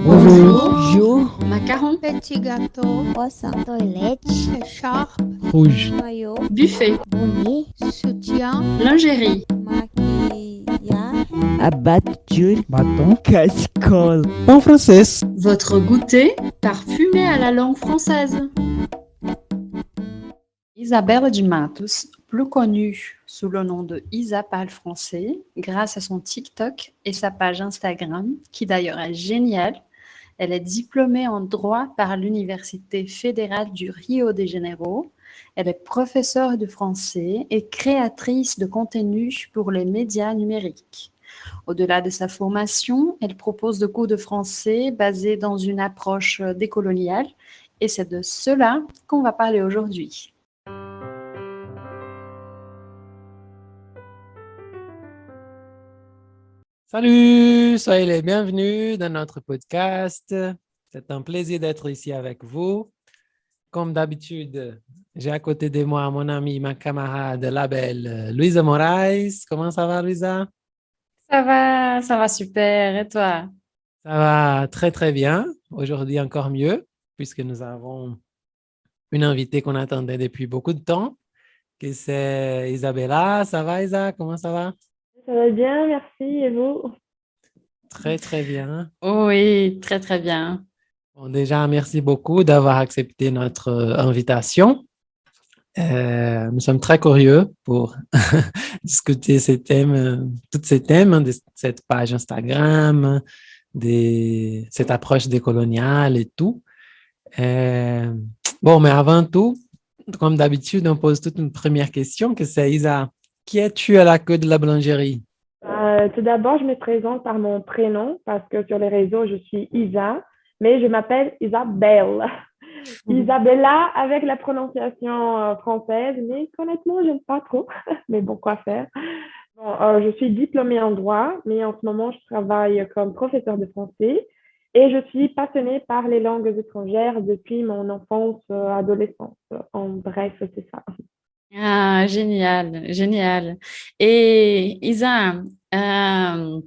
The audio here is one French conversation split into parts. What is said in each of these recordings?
Bonjour. Bonjour. Macaron, Petit gâteau, Croissant, toilette, écharpe, Rouge. maillot, buffet, bonnet, soutien, lingerie, maquillage, Abatture, Bâton. casserole. En français. votre goûter parfumé à la langue française. Isabelle de Matos, plus connue sous le nom de Isa parle français, grâce à son TikTok et sa page Instagram, qui d'ailleurs est géniale. Elle est diplômée en droit par l'Université fédérale du Rio de Janeiro. Elle est professeure de français et créatrice de contenu pour les médias numériques. Au-delà de sa formation, elle propose des cours de français basés dans une approche décoloniale et c'est de cela qu'on va parler aujourd'hui. Salut, soyez les bienvenus dans notre podcast. C'est un plaisir d'être ici avec vous. Comme d'habitude, j'ai à côté de moi mon amie, ma camarade, la belle Louisa Moraes. Comment ça va, Louisa? Ça va super. Et toi? Ça va très, très bien. Aujourd'hui, encore mieux, puisque nous avons une invitée qu'on attendait depuis beaucoup de temps, que c'est Isabella. Ça va, Isa? Comment ça va? Ça va bien, merci. Et vous? Très, très bien. Oui, très très bien. Bon, déjà, merci beaucoup d'avoir accepté notre invitation. Nous sommes très curieux pour discuter ces thèmes, tous ces thèmes de cette page Instagram, de cette approche décoloniale et tout. Euh, bon, mais avant tout, comme d'habitude, on pose toute une première question, que c'est Isa, qui es-tu à la queue de la boulangerie? Tout d'abord, je me présente par mon prénom parce que sur les réseaux, je suis Isa, mais je m'appelle Isabelle. Isabella avec la prononciation française, mais honnêtement, j'aime pas trop. Mais bon, quoi faire? Bon, je suis diplômée en droit, mais en ce moment, je travaille comme professeur de français et je suis passionnée par les langues étrangères depuis mon enfance, adolescence. En bref, c'est ça. Ah, génial, génial. Et Isa, euh,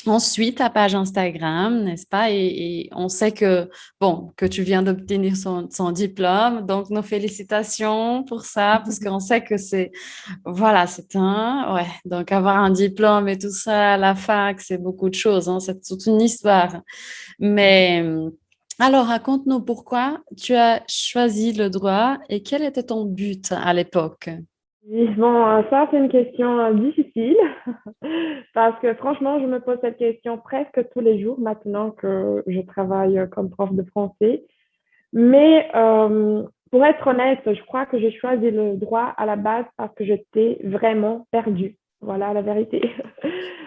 ensuite, ta page Instagram, n'est-ce pas? Et on sait que, bon, que tu viens d'obtenir son diplôme, donc nos félicitations pour ça, parce qu'on sait que c'est, voilà, ouais, donc avoir un diplôme et tout ça à la fac, c'est beaucoup de choses, hein, c'est toute une histoire. Mais alors, raconte-nous pourquoi tu as choisi le droit et quel était ton but à l'époque? Oui, bon, ça, c'est une question difficile parce que franchement, je me pose cette question presque tous les jours maintenant que je travaille comme prof de français. Mais pour être honnête, je crois que j'ai choisi le droit à la base parce que j'étais vraiment perdue. Voilà la vérité.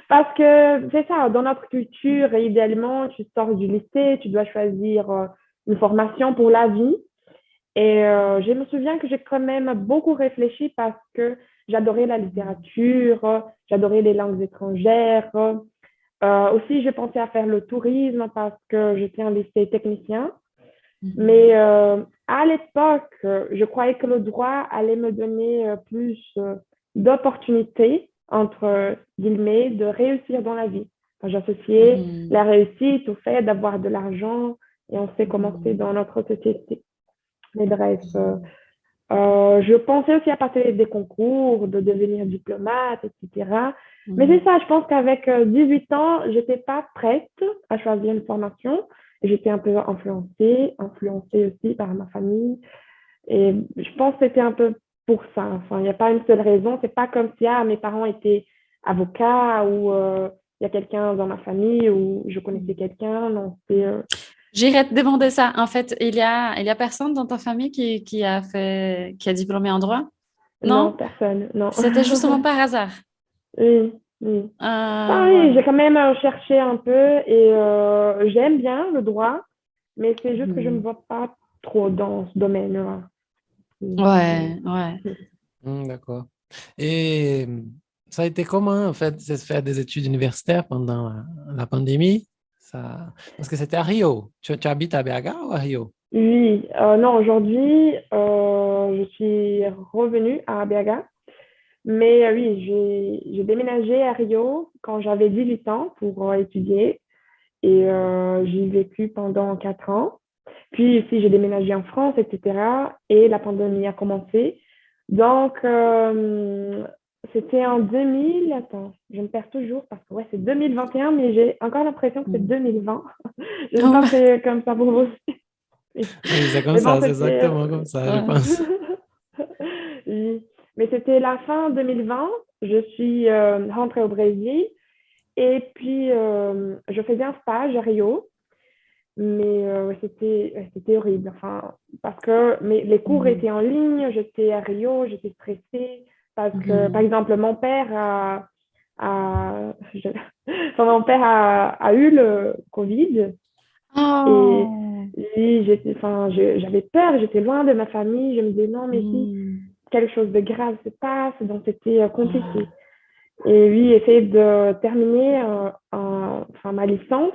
Parce que c'est ça, dans notre culture, idéalement, tu sors du lycée, tu dois choisir une formation pour la vie. Et je me souviens que j'ai quand même beaucoup réfléchi parce que j'adorais la littérature, j'adorais les langues étrangères. Aussi, j'ai pensé à faire le tourisme parce que j'étais un lycée technicien. Mais à l'époque, je croyais que le droit allait me donner plus d'opportunités, entre guillemets, de réussir dans la vie. Enfin, j'associais Mhm. la réussite au fait d'avoir de l'argent et on sait comment c'est dans notre société. Mais bref, je pensais aussi à passer des concours, de devenir diplomate, etc. Mais c'est ça, je pense qu'avec 18 ans, j'étais pas prête à choisir une formation. J'étais un peu influencée aussi par ma famille. Et je pense que c'était un peu pour ça. Enfin, il n'y a pas une seule raison. C'est pas comme si mes parents étaient avocats ou il y a quelqu'un dans ma famille ou je connaissais quelqu'un. Non, c'est J'irais te demander ça. En fait, il y a personne dans ta famille qui a diplômé en droit? non, Non? personne, non. C'était justement par hasard. Oui, oui. Ah, Ah oui, j'ai voilà. quand même cherché un peu et j'aime bien le droit, mais c'est juste que je ne me Mhm. vois pas trop dans ce domaine-là. Ouais, ouais. D'accord. Et ça a été comment, en fait, de faire des études universitaires pendant la pandémie? Ça... Parce que c'était à Rio. Tu habites à Berga ou à Rio? Oui, non, aujourd'hui, je suis revenue à Berga, mais oui, j'ai déménagé à Rio quand j'avais 18 ans pour étudier. Et j'y ai vécu pendant 4 ans. Puis ici, j'ai déménagé en France, etc. Et la pandémie a commencé. Donc, c'était en 2000. Attends, je me perds toujours parce que ouais, c'est 2021, mais j'ai encore l'impression que c'est 2020. Je ne sais pas si c'est comme ça pour vous aussi. Oui, c'est comme Mais bon, ça, c'est c'était. exactement comme ça, je Ouais. pense. Oui. Mais c'était la fin 2020. Je suis rentrée au Brésil. Et puis, je faisais un stage à Rio. Mais ouais, c'était horrible. Enfin, parce que les cours Mhm. étaient en ligne, j'étais à Rio, j'étais stressée. Parce que, par Mhm. exemple, mon père enfin, mon père a eu le Covid. Et Oh. lui, enfin, j'avais peur, j'étais loin de ma famille. Je me disais, non, mais si Mhm. quelque chose de grave se passe, donc c'était compliqué. Ah. Et lui essaie de terminer enfin, ma licence.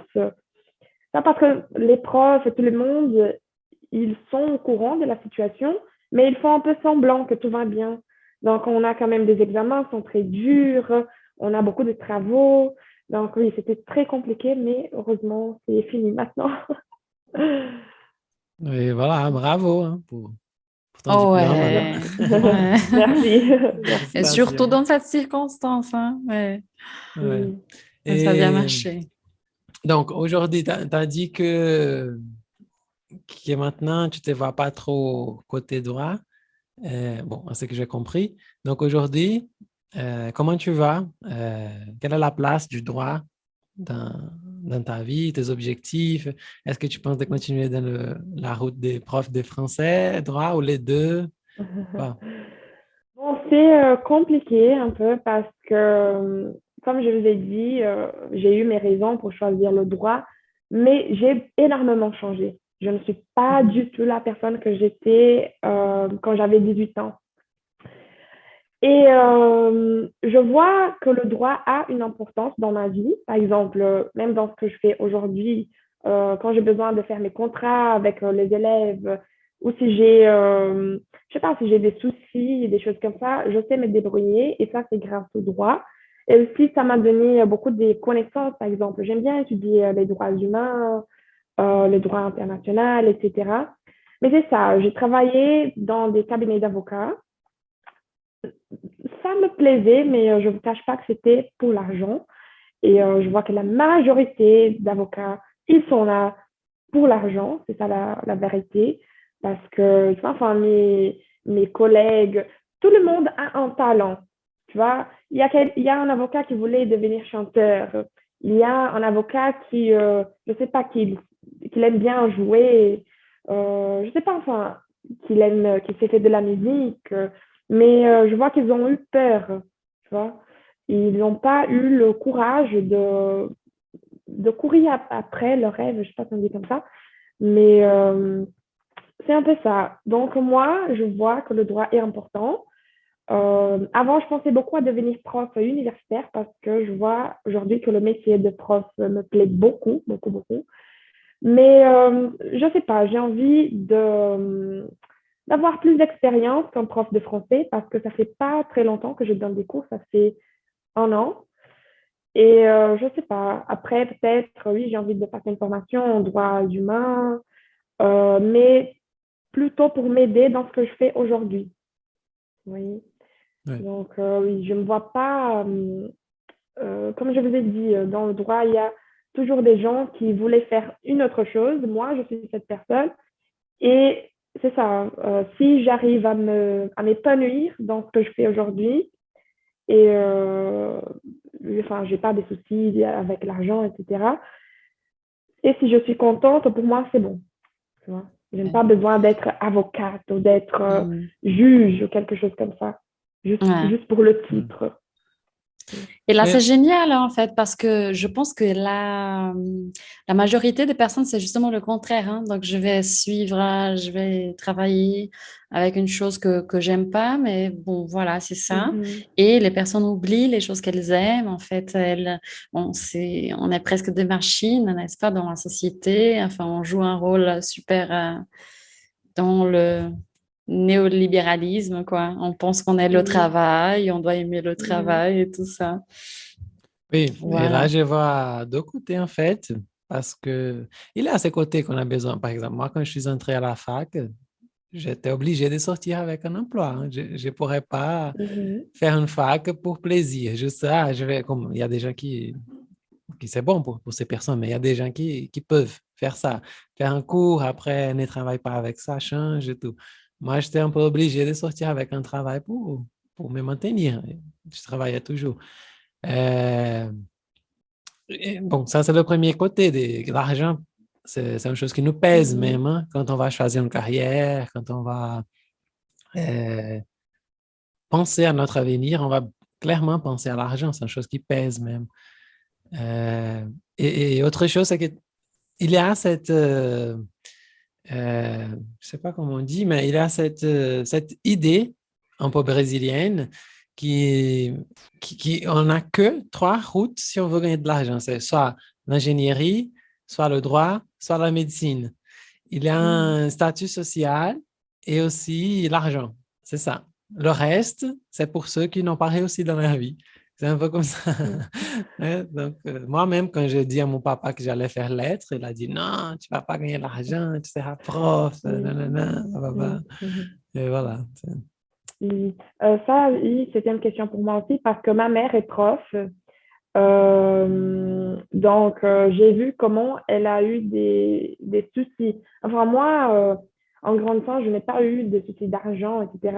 Ça parce que les profs et tout le monde, ils sont au courant de la situation, mais ils font un peu semblant que tout va bien. Donc, on a quand même des examens qui sont très durs, on a beaucoup de travaux. Donc, oui, c'était très compliqué, mais heureusement, c'est fini maintenant. Et voilà, bravo hein, pour ton Oh diplôme, alors. ouais, ouais. Merci. Et Merci. surtout Félicitations. dans cette circonstance, hein. Ouais. Ouais. Oui. Ça a bien Et marché. donc, aujourd'hui, tu as dit que maintenant, tu ne te vois pas trop côté droit. Bon, c'est ce que j'ai compris. Donc, aujourd'hui, comment tu vas? Quelle est la place du droit dans ta vie, tes objectifs? Est-ce que tu penses de continuer dans la route des profs de français, droit ou les deux? Voilà. Bon, c'est compliqué un peu parce que, comme je vous ai dit, j'ai eu mes raisons pour choisir le droit, mais j'ai énormément changé. Je ne suis pas Mhm. du tout la personne que j'étais quand j'avais 18 ans. Et je vois que le droit a une importance dans ma vie. Par exemple, même dans ce que je fais aujourd'hui, quand j'ai besoin de faire mes contrats avec les élèves, ou si je sais pas, si j'ai des soucis, des choses comme ça, je sais me débrouiller. Et ça, c'est grâce au droit. Et aussi, ça m'a donné beaucoup de connaissances. Par exemple, j'aime bien étudier les droits humains, les droits internationaux, etc. Mais c'est ça, j'ai travaillé dans des cabinets d'avocats. Ça me plaisait, mais je ne vous cache pas que c'était pour l'argent. Et je vois que la majorité d'avocats, ils sont là pour l'argent, c'est ça la vérité. Parce que, tu vois, enfin, mes collègues, tout le monde a un talent. Tu vois, il y a un avocat qui voulait devenir chanteur. Il y a un avocat qui, je sais pas, qui aime bien jouer. Je sais pas, enfin, qui s'est fait de la musique. Mais je vois qu'ils ont eu peur. Tu vois, ils n'ont pas eu le courage de courir après leur rêve, je sais pas si on dit comme ça, mais c'est un peu ça. Donc moi, je vois que le droit est important. Avant, je pensais beaucoup à devenir prof universitaire parce que je vois aujourd'hui que le métier de prof me plaît beaucoup, beaucoup, beaucoup. Mais je sais pas, j'ai envie d'avoir plus d'expérience comme prof de français parce que ça fait pas très longtemps que je donne des cours, ça fait 1 an. Et je sais pas, après peut-être, oui, j'ai envie de passer une formation en droit humain, mais plutôt pour m'aider dans ce que je fais aujourd'hui. Oui. Ouais. Donc, oui, je ne me vois pas, comme je vous ai dit, dans le droit, il y a toujours des gens qui voulaient faire une autre chose. Moi, je suis cette personne. Et c'est ça, si j'arrive à m'épanouir dans ce que je fais aujourd'hui, et enfin, j'ai pas de soucis avec l'argent, etc. Et si je suis contente, pour moi, c'est bon. Tu vois? Je n'ai pas besoin d'être avocate ou d'être Mhm. juge ou quelque chose comme ça. Ouais. Juste pour le Mm. titre. Et là, c'est Mais génial, hein, en fait, parce que je pense que la majorité des personnes, c'est justement le contraire, hein. Donc, je vais suivre, je vais travailler avec une chose que j'aime pas, mais bon, voilà, c'est ça. Mhm. Et les personnes oublient les choses qu'elles aiment. En fait, on est presque des machines, n'est-ce pas, dans la société. Enfin, on joue un rôle super dans le néolibéralisme, quoi. On pense qu'on est le Oui. travail, on doit aimer le Mhm. travail et tout ça. oui, et là, Voilà. je vois deux côtés en fait. parce que il est à ses côtés qu'on a besoin. Par exemple, moi, quand je suis entré à la fac, j'étais obligé de sortir avec un emploi, hein. Je ne pourrais pas Mhm. faire une fac pour plaisir. Juste ça, comme il y a des gens qui c'est bon pour ces personnes, mais il y a des gens qui peuvent faire ça. Faire un cours, après, ne travaille pas avec ça, change et tout. Moi, j'étais un peu obligé de sortir avec un travail pour me maintenir. Je travaillais toujours. Euh, bon, ça, c'est le premier côté. L'argent, c'est une chose qui nous pèse Mhm. même, hein, quand on va choisir une carrière, quand on va euh, penser à notre avenir, on va clairement penser à l'argent. C'est une chose qui pèse même. Euh, et autre chose, c'est qu'il y a je ne sais pas comment on dit, mais il y a cette idée un peu brésilienne on n'a que trois routes si on veut gagner de l'argent. C'est soit l'ingénierie, soit le droit, soit la médecine. Il y a Mhm. un statut social et aussi l'argent. C'est ça. Le reste, c'est pour ceux qui n'ont pas réussi dans leur vie. C'est un peu comme ça. Ouais, donc, moi-même, quand j'ai dit à mon papa que j'allais faire lettres, il a dit non, tu ne vas pas gagner l'argent, tu seras prof, nanana, blablabla. Mhm. Mhm. Et voilà. Oui. Ça, oui, c'était une question pour moi aussi parce que ma mère est prof. Donc, j'ai vu comment elle a eu des soucis. Enfin, moi, en grandissant, je n'ai pas eu de soucis d'argent, etc.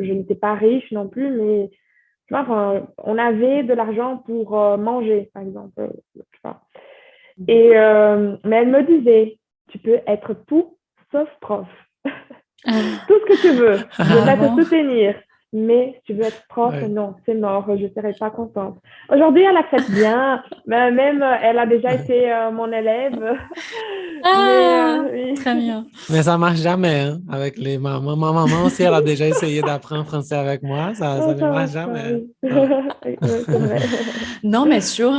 Je n'étais pas riche non plus, mais tu vois, enfin, on avait de l'argent pour manger, par exemple. Tu vois. Mais elle me disait, tu peux être tout sauf prof. Ah, Tout ce que tu veux. Je ah vais te bon? soutenir. Mais si tu veux être prof, Ouais. non, c'est mort. Je ne serai pas contente. Aujourd'hui, elle accepte bien. Mais même, elle a déjà été mon élève. Mais Ah, oui. très bien. Mais ça marche jamais, hein, avec les mamans. Ma maman aussi, elle a déjà essayé d'apprendre français avec moi. Ça Non, ne ça marche marche pas, jamais, hein. oui. Non. Oui, c'est vrai. Non, mais sur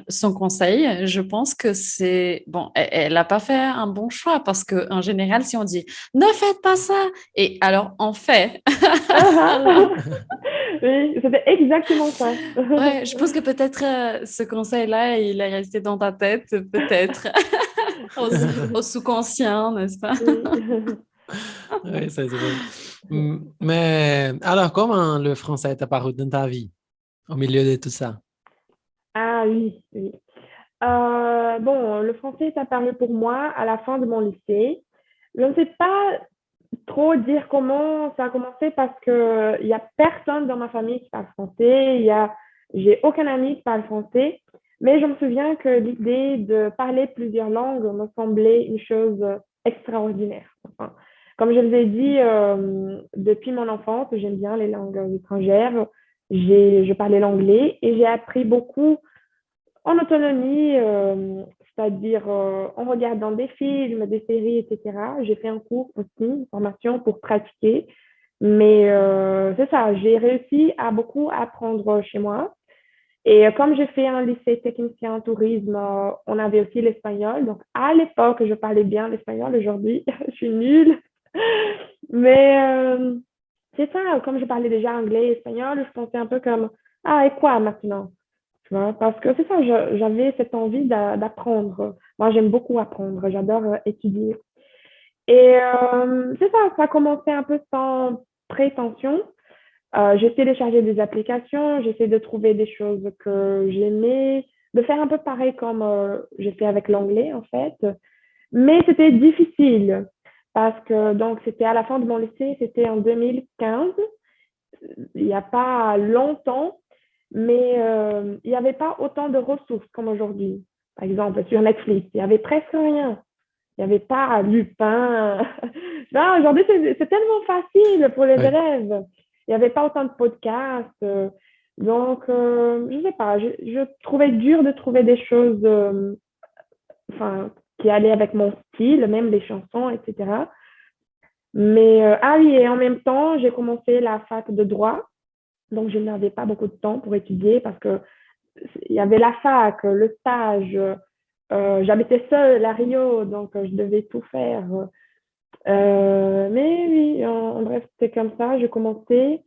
son conseil, je pense que c'est bon. Elle n'a pas fait un bon choix parce que en général, si on dit ne faites pas ça, et alors on fait. Alors, Oui, c'était exactement ça. ouais, je pense que peut-être ce conseil-là, il est resté dans ta tête, peut-être au sous-conscient, n'est-ce pas? Oui. Oui, c'est vrai. Mais alors, comment le français est apparu dans ta vie au milieu de tout ça? Ah oui, oui. Bon, le français est apparu pour moi à la fin de mon lycée. Je ne sais pas trop dire comment ça a commencé parce que il y a personne dans ma famille qui parle français. J'ai aucun ami qui parle français. Mais je me souviens que l'idée de parler plusieurs langues me semblait une chose extraordinaire. Enfin, comme je vous ai dit, depuis mon enfance, j'aime bien les langues étrangères. Je parlais l'anglais et j'ai appris beaucoup en autonomie, c'est-à-dire en regardant des films, des séries, etc. J'ai fait un cours aussi, une formation pour pratiquer. Mais c'est ça, j'ai réussi à beaucoup apprendre chez moi. Et comme j'ai fait un lycée technicien en tourisme, on avait aussi l'espagnol. Donc à l'époque, je parlais bien l'espagnol. Aujourd'hui, je suis nulle. Mais c'est ça, comme je parlais déjà anglais et espagnol, je pensais un peu comme, ah, et quoi maintenant? Tu vois, parce que c'est ça, j'avais cette envie d'apprendre. Moi, j'aime beaucoup apprendre, j'adore étudier. Et c'est ça, ça a commencé un peu sans prétention. J'ai téléchargé des applications, j'essaie de trouver des choses que j'aimais, de faire un peu pareil comme j'ai fait avec l'anglais, en fait. Mais c'était difficile parce que donc c'était à la fin de mon lycée, c'était en 2015, il n'y a pas longtemps, mais il n'y avait pas autant de ressources comme aujourd'hui. Par exemple, sur Netflix, il n'y avait presque rien. Il n'y avait pas Lupin. Non, aujourd'hui, c'est tellement facile pour les Oui. élèves. Il n'y avait pas autant de podcasts. Donc, je ne sais pas, je trouvais dur de trouver des choses enfin, qui allaient avec mon style, même les chansons, etc. Mais, ah oui, et en même temps, j'ai commencé la fac de droit. Donc, je n'avais pas beaucoup de temps pour étudier parce que il y avait la fac, le stage. J'habitais seule à Rio, donc je devais tout faire. Mais oui, en bref, c'était comme ça. J'ai commencé.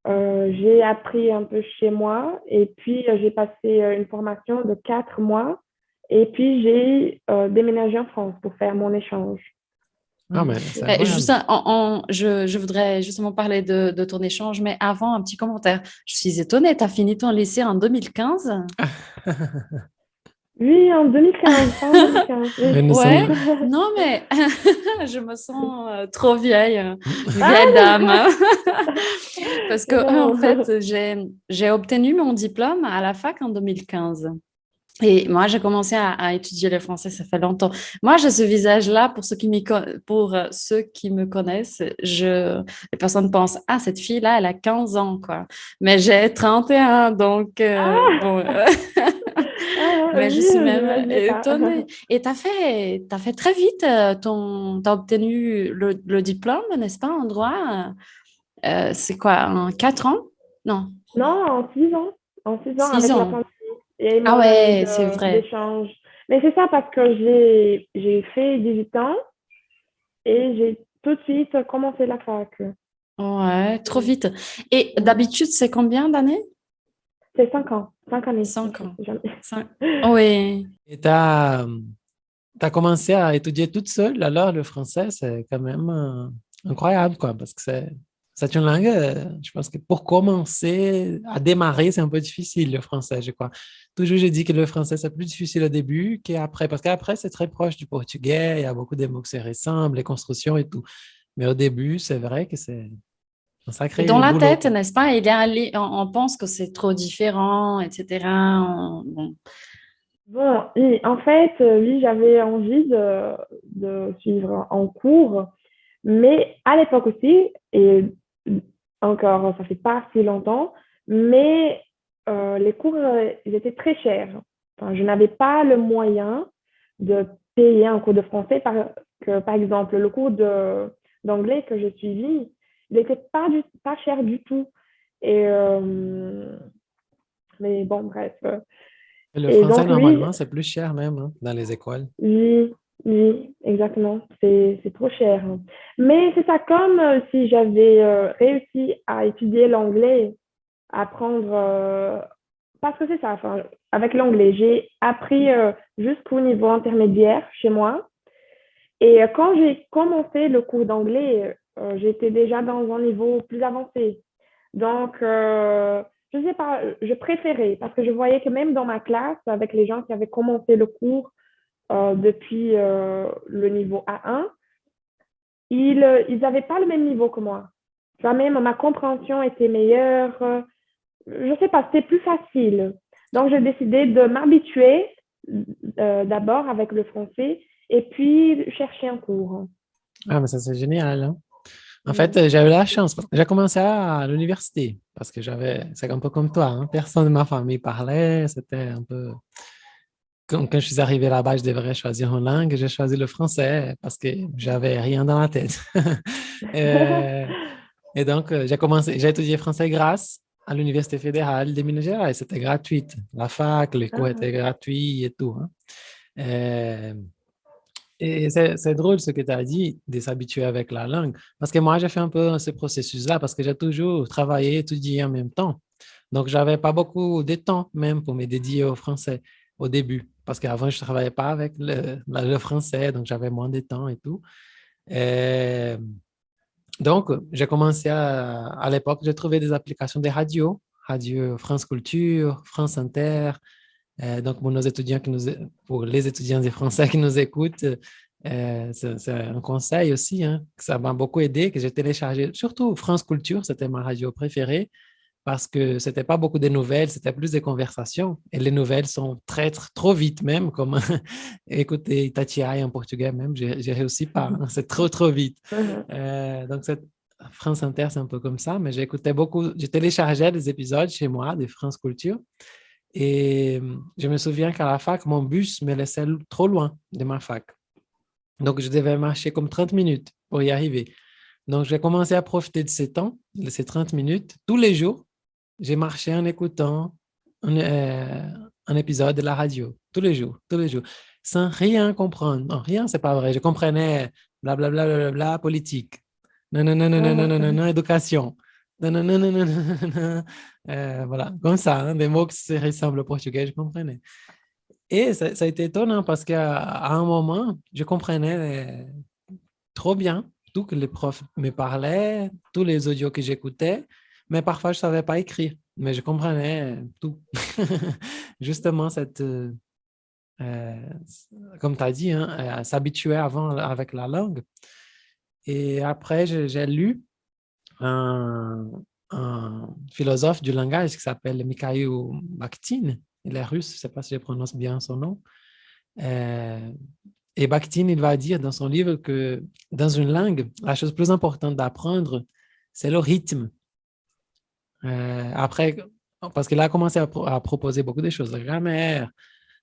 J'ai appris un peu chez moi et puis j'ai passé une formation de 4 mois et puis j'ai déménagé en France pour faire mon échange. Ah, Donc, mais c'est incroyable. Je voudrais justement parler de ton échange, mais avant, un petit commentaire. Je suis étonnée, tu as fini ton lycée en 2015? oui, en 2015, pas en 2015, Mais oui. nous Ouais, sommes... non, mais je me sens trop vieille, une Ah, vieille dame. Parce que, en non. fait, j'ai obtenu mon diplôme à la fac en 2015. Et moi, j'ai commencé à étudier le français, ça fait longtemps. Moi, j'ai ce visage-là, pour ceux qui me connaissent, les personnes pensent, ah, cette fille-là, elle a 15 ans, quoi. Mais j'ai 31, donc, Ah, bon, mais je oui, suis je même n'imaginais pas. étonnée. Et t'as fait très vite t'as obtenu le diplôme, n'est-ce pas, en droit? C'est quoi, en 4 ans? Non, Non, en 6 ans. En 6 ans, 6 avec la ans. pandémie et Ah mon année ouais, c'est vrai. d'échange. Mais c'est ça parce que j'ai fait 18 ans et j'ai tout de suite commencé la fac. Ouais, trop vite. Et d'habitude, c'est combien d'années? C'est 5 ans, 5 années. 5 ans. Jamais. Oui. Et tu as commencé à étudier toute seule, alors le français, c'est quand même incroyable, quoi, parce que c'est une langue, je pense que pour commencer à démarrer, c'est un peu difficile, le français, je crois. Toujours, je dis que le français, c'est plus difficile au début qu'après, parce qu'après, c'est très proche du portugais, il y a beaucoup de mots qui se ressemblent, les constructions et tout. Mais au début, c'est vrai que c'est un Dans sacré la boulot, tête, quoi. n'est-ce pas? On pense que c'est trop différent, etc. Bon. Bon, oui, en fait, oui, j'avais envie de suivre en cours, mais à l'époque aussi, et encore, ça fait pas si longtemps, mais les cours, ils étaient très chers. Enfin, je n'avais pas le moyen de payer un cours de français, par exemple, le cours d'anglais que j'ai suivi, il n'était pas cher du tout. Et, mais bon, bref. Et le Et français, donc, oui, normalement, c'est plus cher même hein, dans les écoles. oui, oui, exactement. C'est trop cher. Mais c'est ça, comme si j'avais réussi à étudier l'anglais, apprendre, parce que c'est ça, enfin, avec l'anglais, j'ai appris jusqu'au niveau intermédiaire chez moi. Et quand j'ai commencé le cours d'anglais, j'étais déjà dans un niveau plus avancé. Donc, je sais pas, je préférais parce que je voyais que même dans ma classe, avec les gens qui avaient commencé le cours depuis le niveau A1, ils n'avaient pas le même niveau que moi. Tu vois, même ma compréhension était meilleure. Je sais pas, c'était plus facile. Donc, j'ai décidé de m'habituer d'abord avec le français et puis chercher un cours. Ah, mais ça, c'est génial, hein. En Mm. fait, j'avais la chance parce que j'ai commencé à l'université parce que c'est un peu comme toi, hein. Personne de ma famille parlait, c'était un peu... Quand je suis arrivé là-bas, je devrais choisir une langue, j'ai choisi le français parce que j'avais rien dans la tête. Euh, Et donc, j'ai étudié français grâce à l'Université fédérale de Minas Gerais. C'était gratuit. La fac, les cours Ah, étaient gratuits et tout, hein. Euh, Et c'est drôle ce que tu as dit, de s'habituer avec la langue. Parce que moi, j'ai fait un peu ce processus-là parce que j'ai toujours travaillé, étudié en même temps. Donc, j'avais pas beaucoup de temps même pour me dédier au français au début. Parce qu'avant, je travaillais pas avec le français, donc j'avais moins de temps et tout. Et donc, j'ai commencé à l'époque, j'ai trouvé des applications de radio, Radio France Culture, France Inter. Donc, pour nos étudiants pour les étudiants des Français qui nous écoutent, c'est un conseil aussi, hein, que ça m'a beaucoup aidé, que j'ai téléchargé, surtout France Culture, c'était ma radio préférée, parce que c'était pas beaucoup de nouvelles, c'était plus des conversations. Et les nouvelles sont trop vite même, comme écouter Itatiaia en portugais même, j'ai réussi pas, hein, c'est trop vite. ah, Donc, France Inter, c'est un peu comme ça, mais j'écoutais beaucoup, je téléchargeais des épisodes chez moi de France Culture. Et je me souviens qu'à la fac, mon bus me laissait trop loin de ma fac. Donc, je devais marcher comme 30 minutes pour y arriver. Donc, j'ai commencé à profiter de ces temps, de ces 30 minutes. Tous les jours, j'ai marché en écoutant un épisode de la radio. Tous les jours, sans rien comprendre. Non, rien, c'est pas vrai. Je comprenais blablabla, politique. Non, non, non, non, non, non, non, non, non, éducation. nananana, voilà, comme ça, hein, des mots qui se ressemblent au portugais, je comprenais. Et ça a été étonnant parce qu'à un moment, je comprenais trop bien tout que les profs me parlaient, tous les audios que j'écoutais, mais parfois je ne savais pas écrire, mais je comprenais tout. Justement, euh, comme tu as dit, hein, s'habituer avant avec la langue. Et après, j'ai lu un, un philosophe du langage qui s'appelle Mikhail Bakhtin. Il est russe, je ne sais pas si je prononce bien son nom. Euh, et Bakhtin, il va dire dans son livre que dans une langue, la chose plus importante d'apprendre, c'est le rythme. Après, parce qu'il a commencé à proposer beaucoup de choses, la grammaire,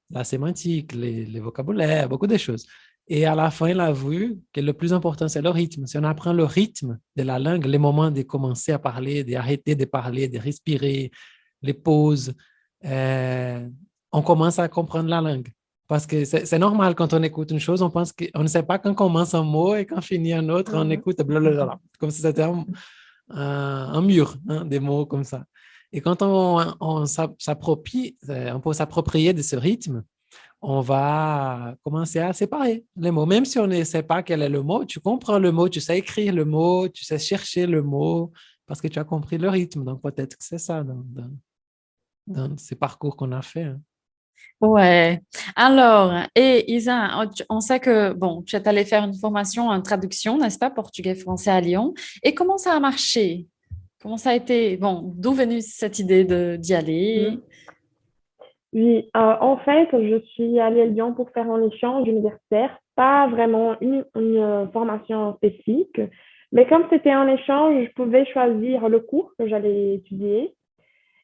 la sémantique, les vocabulaires, beaucoup de choses. Et à la fin, il a vu que le plus important, c'est le rythme. Si on apprend le rythme de la langue, les moments de commencer à parler, d'arrêter de parler, de respirer, les pauses, euh, on commence à comprendre la langue. Parce que c'est normal quand on écoute une chose, on pense qu'on ne sait pas quand commence un mot et quand finit un autre, on écoute blablabla, comme si c'était un mur, hein, des mots comme ça. Et quand on s'approprie, on peut s'approprier de ce rythme, on va commencer à séparer les mots. Même si on ne sait pas quel est le mot, tu comprends le mot, tu sais écrire le mot, tu sais chercher le mot parce que tu as compris le rythme. Donc, peut-être que c'est ça dans ces parcours qu'on a fait. Hein. Ouais. Alors, et Isa, on sait que, bon, tu es allé faire une formation en traduction, n'est-ce pas, portugais-français à Lyon. Et comment ça a marché? Comment ça a été? Bon, d'où venue cette idée d'y aller? Oui, en fait, je suis allée à Lyon pour faire un échange universitaire, pas vraiment une formation spécifique, mais comme c'était un échange, je pouvais choisir le cours que j'allais étudier.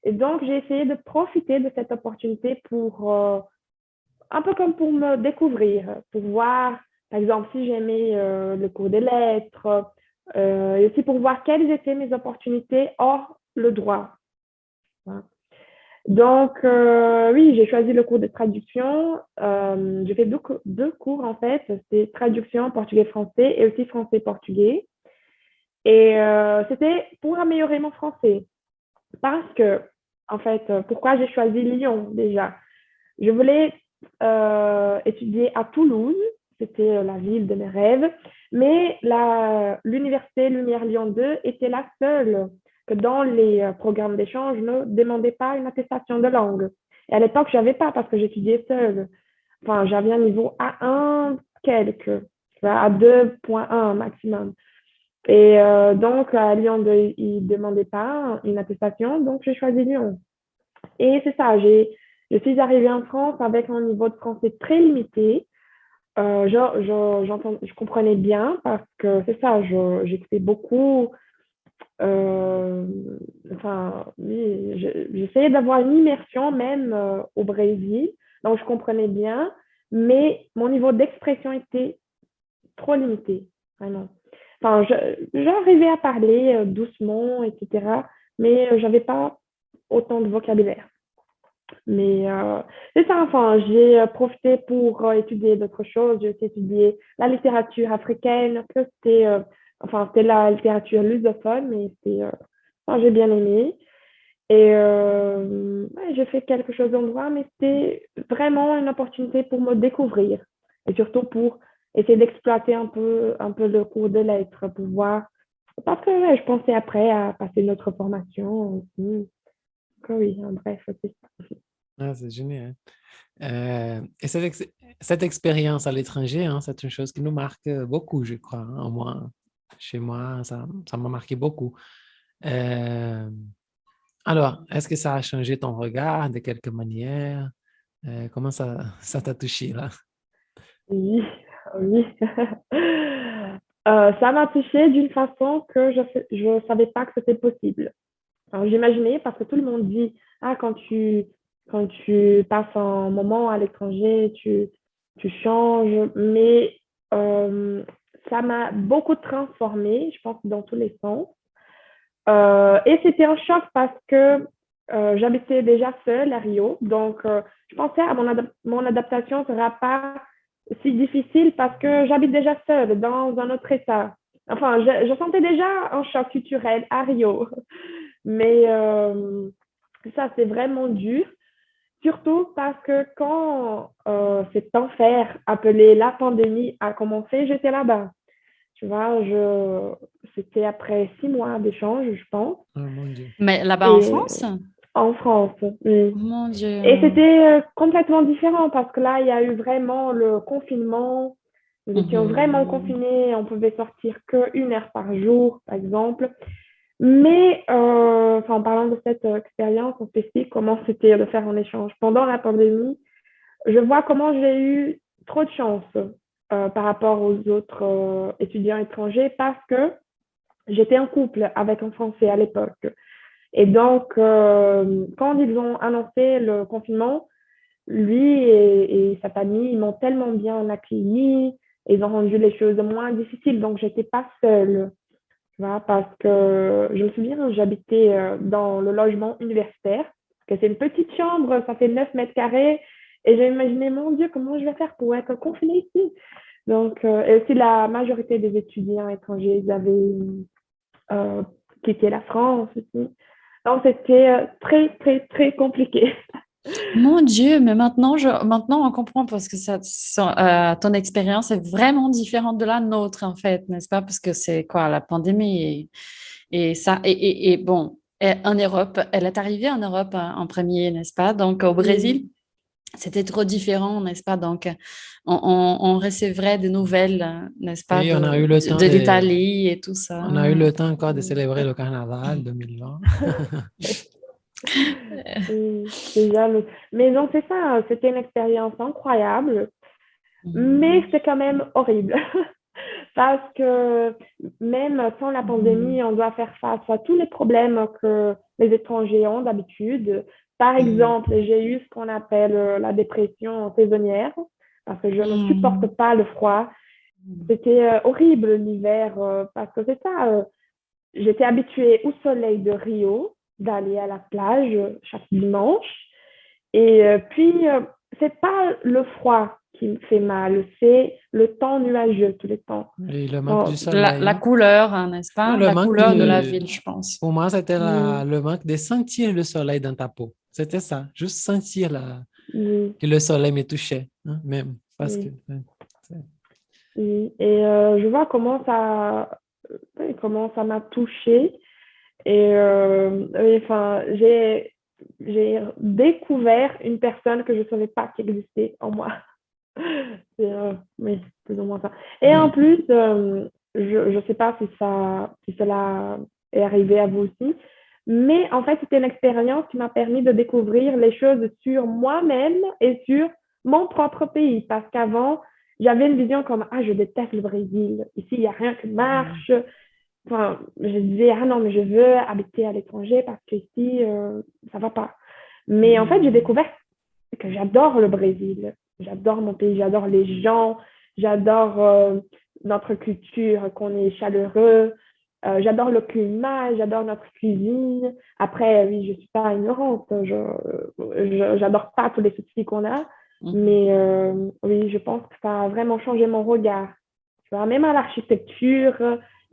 Et donc, j'ai essayé de profiter de cette opportunité pour, un peu comme pour me découvrir, pour voir, par exemple, si j'aimais le cours des lettres, et aussi pour voir quelles étaient mes opportunités hors le droit. Voilà. Donc, oui, j'ai choisi le cours de traduction. J'ai fait deux cours, en fait. C'est traduction portugais-français et aussi français-portugais. Et c'était pour améliorer mon français. Parce que, en fait, pourquoi j'ai choisi Lyon déjà? Je voulais étudier à Toulouse. C'était la ville de mes rêves. Mais l'université Lumière Lyon 2 était la seule que dans les programmes d'échange ne demandait pas une attestation de langue. Et à l'époque, je n'avais pas parce que j'étudiais seule. Enfin, j'avais un niveau A1 quelque, à 2.1 maximum. Et donc, à Lyon 2, ils ne demandaient pas une attestation, donc j'ai choisi Lyon. Et c'est ça, je suis arrivée en France avec un niveau de français très limité. Je comprenais bien parce que c'est ça, j'écoutais beaucoup. euh, enfin, oui, j'essayais d'avoir une immersion même au Brésil, donc je comprenais bien, mais mon niveau d'expression était trop limité, vraiment. Enfin, j'arrivais à parler doucement, etc., mais j'avais pas autant de vocabulaire. Mais c'est ça, enfin, j'ai profité pour étudier d'autres choses. J'ai aussi étudié la littérature africaine, que c'était la littérature lusophone, mais enfin, j'ai bien aimé. Et ouais, j'ai fait quelque chose en droit, mais c'était vraiment une opportunité pour me découvrir et surtout pour essayer d'exploiter un peu le cours de lettres, pour voir. Parce que ouais, je pensais après à passer une autre formation aussi. Donc, oui, en bref, c'est ça. Ah, c'est génial. Et cette expérience à l'étranger, hein, c'est une chose qui nous marque beaucoup, je crois. Hein. Au moins, chez moi, ça m'a marqué beaucoup. Euh, alors, est-ce que ça a changé ton regard de quelque manière? Comment ça t'a touché là? Oui, oui. Ça m'a touchée d'une façon que je savais pas que c'était possible. Alors, j'imaginais parce que tout le monde dit, ah, quand tu passes un moment à l'étranger, tu changes, mais ça m'a beaucoup transformée, je pense, dans tous les sens. Et c'était un choc parce que j'habitais déjà seule à Rio, donc je pensais à mon adaptation ne sera pas si difficile parce que j'habite déjà seule dans un autre état. Enfin, je sentais déjà un choc culturel à Rio. Mais ça, c'est vraiment dur. Surtout parce que quand cet enfer appelé la pandémie a commencé, j'étais là-bas. Tu vois, c'était après 6 mois d'échange, je pense. Oh mon Dieu. Mais là-bas en Et France? en France, oui. Mon Et Dieu. c'était complètement différent parce que là, il y a eu vraiment le confinement. Nous étions vraiment Mhm. confinés. On pouvait sortir qu'une heure par jour, par exemple. Mais enfin, en parlant de cette expérience, on spécifique comment c'était de faire un échange pendant la pandémie. Je vois comment j'ai eu trop de chance par rapport aux autres étudiants étrangers parce que j'étais en couple avec un Français à l'époque. Et donc, quand ils ont annoncé le confinement, lui et sa famille, ils m'ont tellement bien accueilli, ils ont rendu les choses moins difficiles, donc j'étais pas seule, tu vois, parce que je me souviens, j'habitais dans le logement universitaire, que c'est une petite chambre, ça fait 9 mètres carrés, et j'ai imaginé, mon Dieu, comment je vais faire pour être confinée ici? Donc, et aussi la majorité des étudiants étrangers, ils avaient euh, quitté la France aussi. Donc, c'était très, très, très compliqué. Mon Dieu, mais maintenant on comprend parce que ton expérience est vraiment différente de la nôtre en fait, n'est-ce pas? Parce que c'est quoi la pandémie et ça et bon, en Europe, elle est arrivée en Europe en premier, n'est-ce pas? Donc au Oui, Brésil, c'était trop différent, n'est-ce pas? Donc on recevrait des nouvelles, n'est-ce pas, Oui, on a eu le temps de l'Italie et tout ça. on a eu le temps encore de célébrer le carnaval 2020. oui, déjà mais non, c'est ça, c'était une expérience incroyable, mais Mhm. c'est quand même horrible. Parce que même sans la pandémie, on doit faire face à tous les problèmes que les étrangers ont d'habitude. Par Mhm. exemple, j'ai eu ce qu'on appelle la dépression saisonnière, parce que je ne supporte Mhm. pas le froid. C'était horrible l'hiver, parce que c'est ça. J'étais habituée au soleil de Rio, d'aller à la plage chaque dimanche. Et puis, c'est pas le froid qui me fait mal, c'est le temps nuageux tout le temps. Et le manque Bon, du soleil, La hein. couleur, hein, n'est-ce Non, pas? le La manque couleur de la de... ville, je pense. Pour moi, c'était oui, le manque de sentir le soleil dans ta peau. C'était ça, juste sentir oui, que le soleil me touchait, hein, même. Parce que... oui, c'est- oui. Et je vois oui, comment ça m'a touchée. Et oui, enfin, j'ai découvert une personne que je ne savais pas qui existait en moi. C'est oui, plus ou moins ça. Et en plus, je ne sais pas si cela est arrivé à vous aussi, mais en fait, c'était une expérience qui m'a permis de découvrir les choses sur moi-même et sur mon propre pays. Parce qu'avant, j'avais une vision comme, ah, je déteste le Brésil. Ici, il n'y a rien qui marche. Enfin, je disais, ah non, mais je veux habiter à l'étranger parce qu'ici, ça ne va pas. Mais en fait, j'ai Mhm. découvert que j'adore le Brésil. J'adore mon pays, j'adore les gens, j'adore notre culture, qu'on est chaleureux, j'adore le climat, j'adore notre cuisine. Après, oui, je ne suis pas ignorante, j'adore pas tous les soucis qu'on a, mais Mhm. oui, je pense que ça a vraiment changé mon regard. Tu vois, même à l'architecture,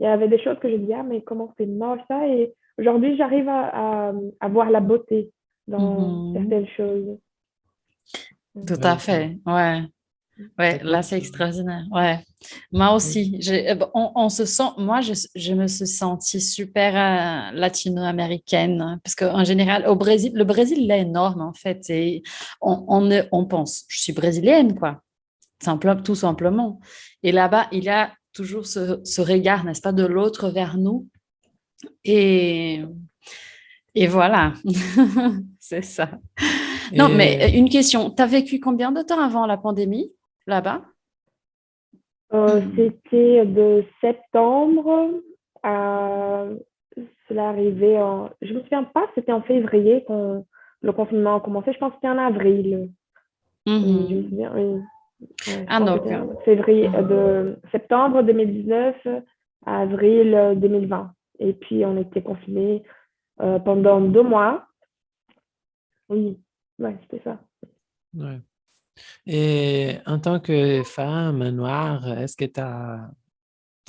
il y avait des choses que je disais, ah, mais comment c'est moche ça? Et aujourd'hui, j'arrive à voir la beauté dans Mhm. certaines choses. Tout Oui, à fait, ouais. Ouais, c'est là, comme c'est ça. extraordinaire. Ouais. Moi Oui. aussi, on se sent, moi, je me suis sentie super latino-américaine, hein, parce qu'en général, au Brésil, le Brésil, il est énorme, en fait, et on pense, je suis brésilienne, quoi, tout simplement. Et là-bas, il y a toujours ce regard, n'est-ce pas, de l'autre vers nous. Et, et voilà, c'est ça. Non, mais Et une question, tu as vécu combien de temps avant la pandémie là-bas? C'était de septembre à... Cela arrivait en... Je me souviens pas, c'était en février quand le confinement a commencé. Je pense que c'était en avril. Oui, je me Mhm. souviens, oui. Ouais, je Ah, pense que donc, c'était en février, de septembre 2019 à avril 2020. Et puis, on était confinés pendant 2 mois. Oui, ouais, c'était ça. ouais. Et en tant que femme noire, est-ce que tu as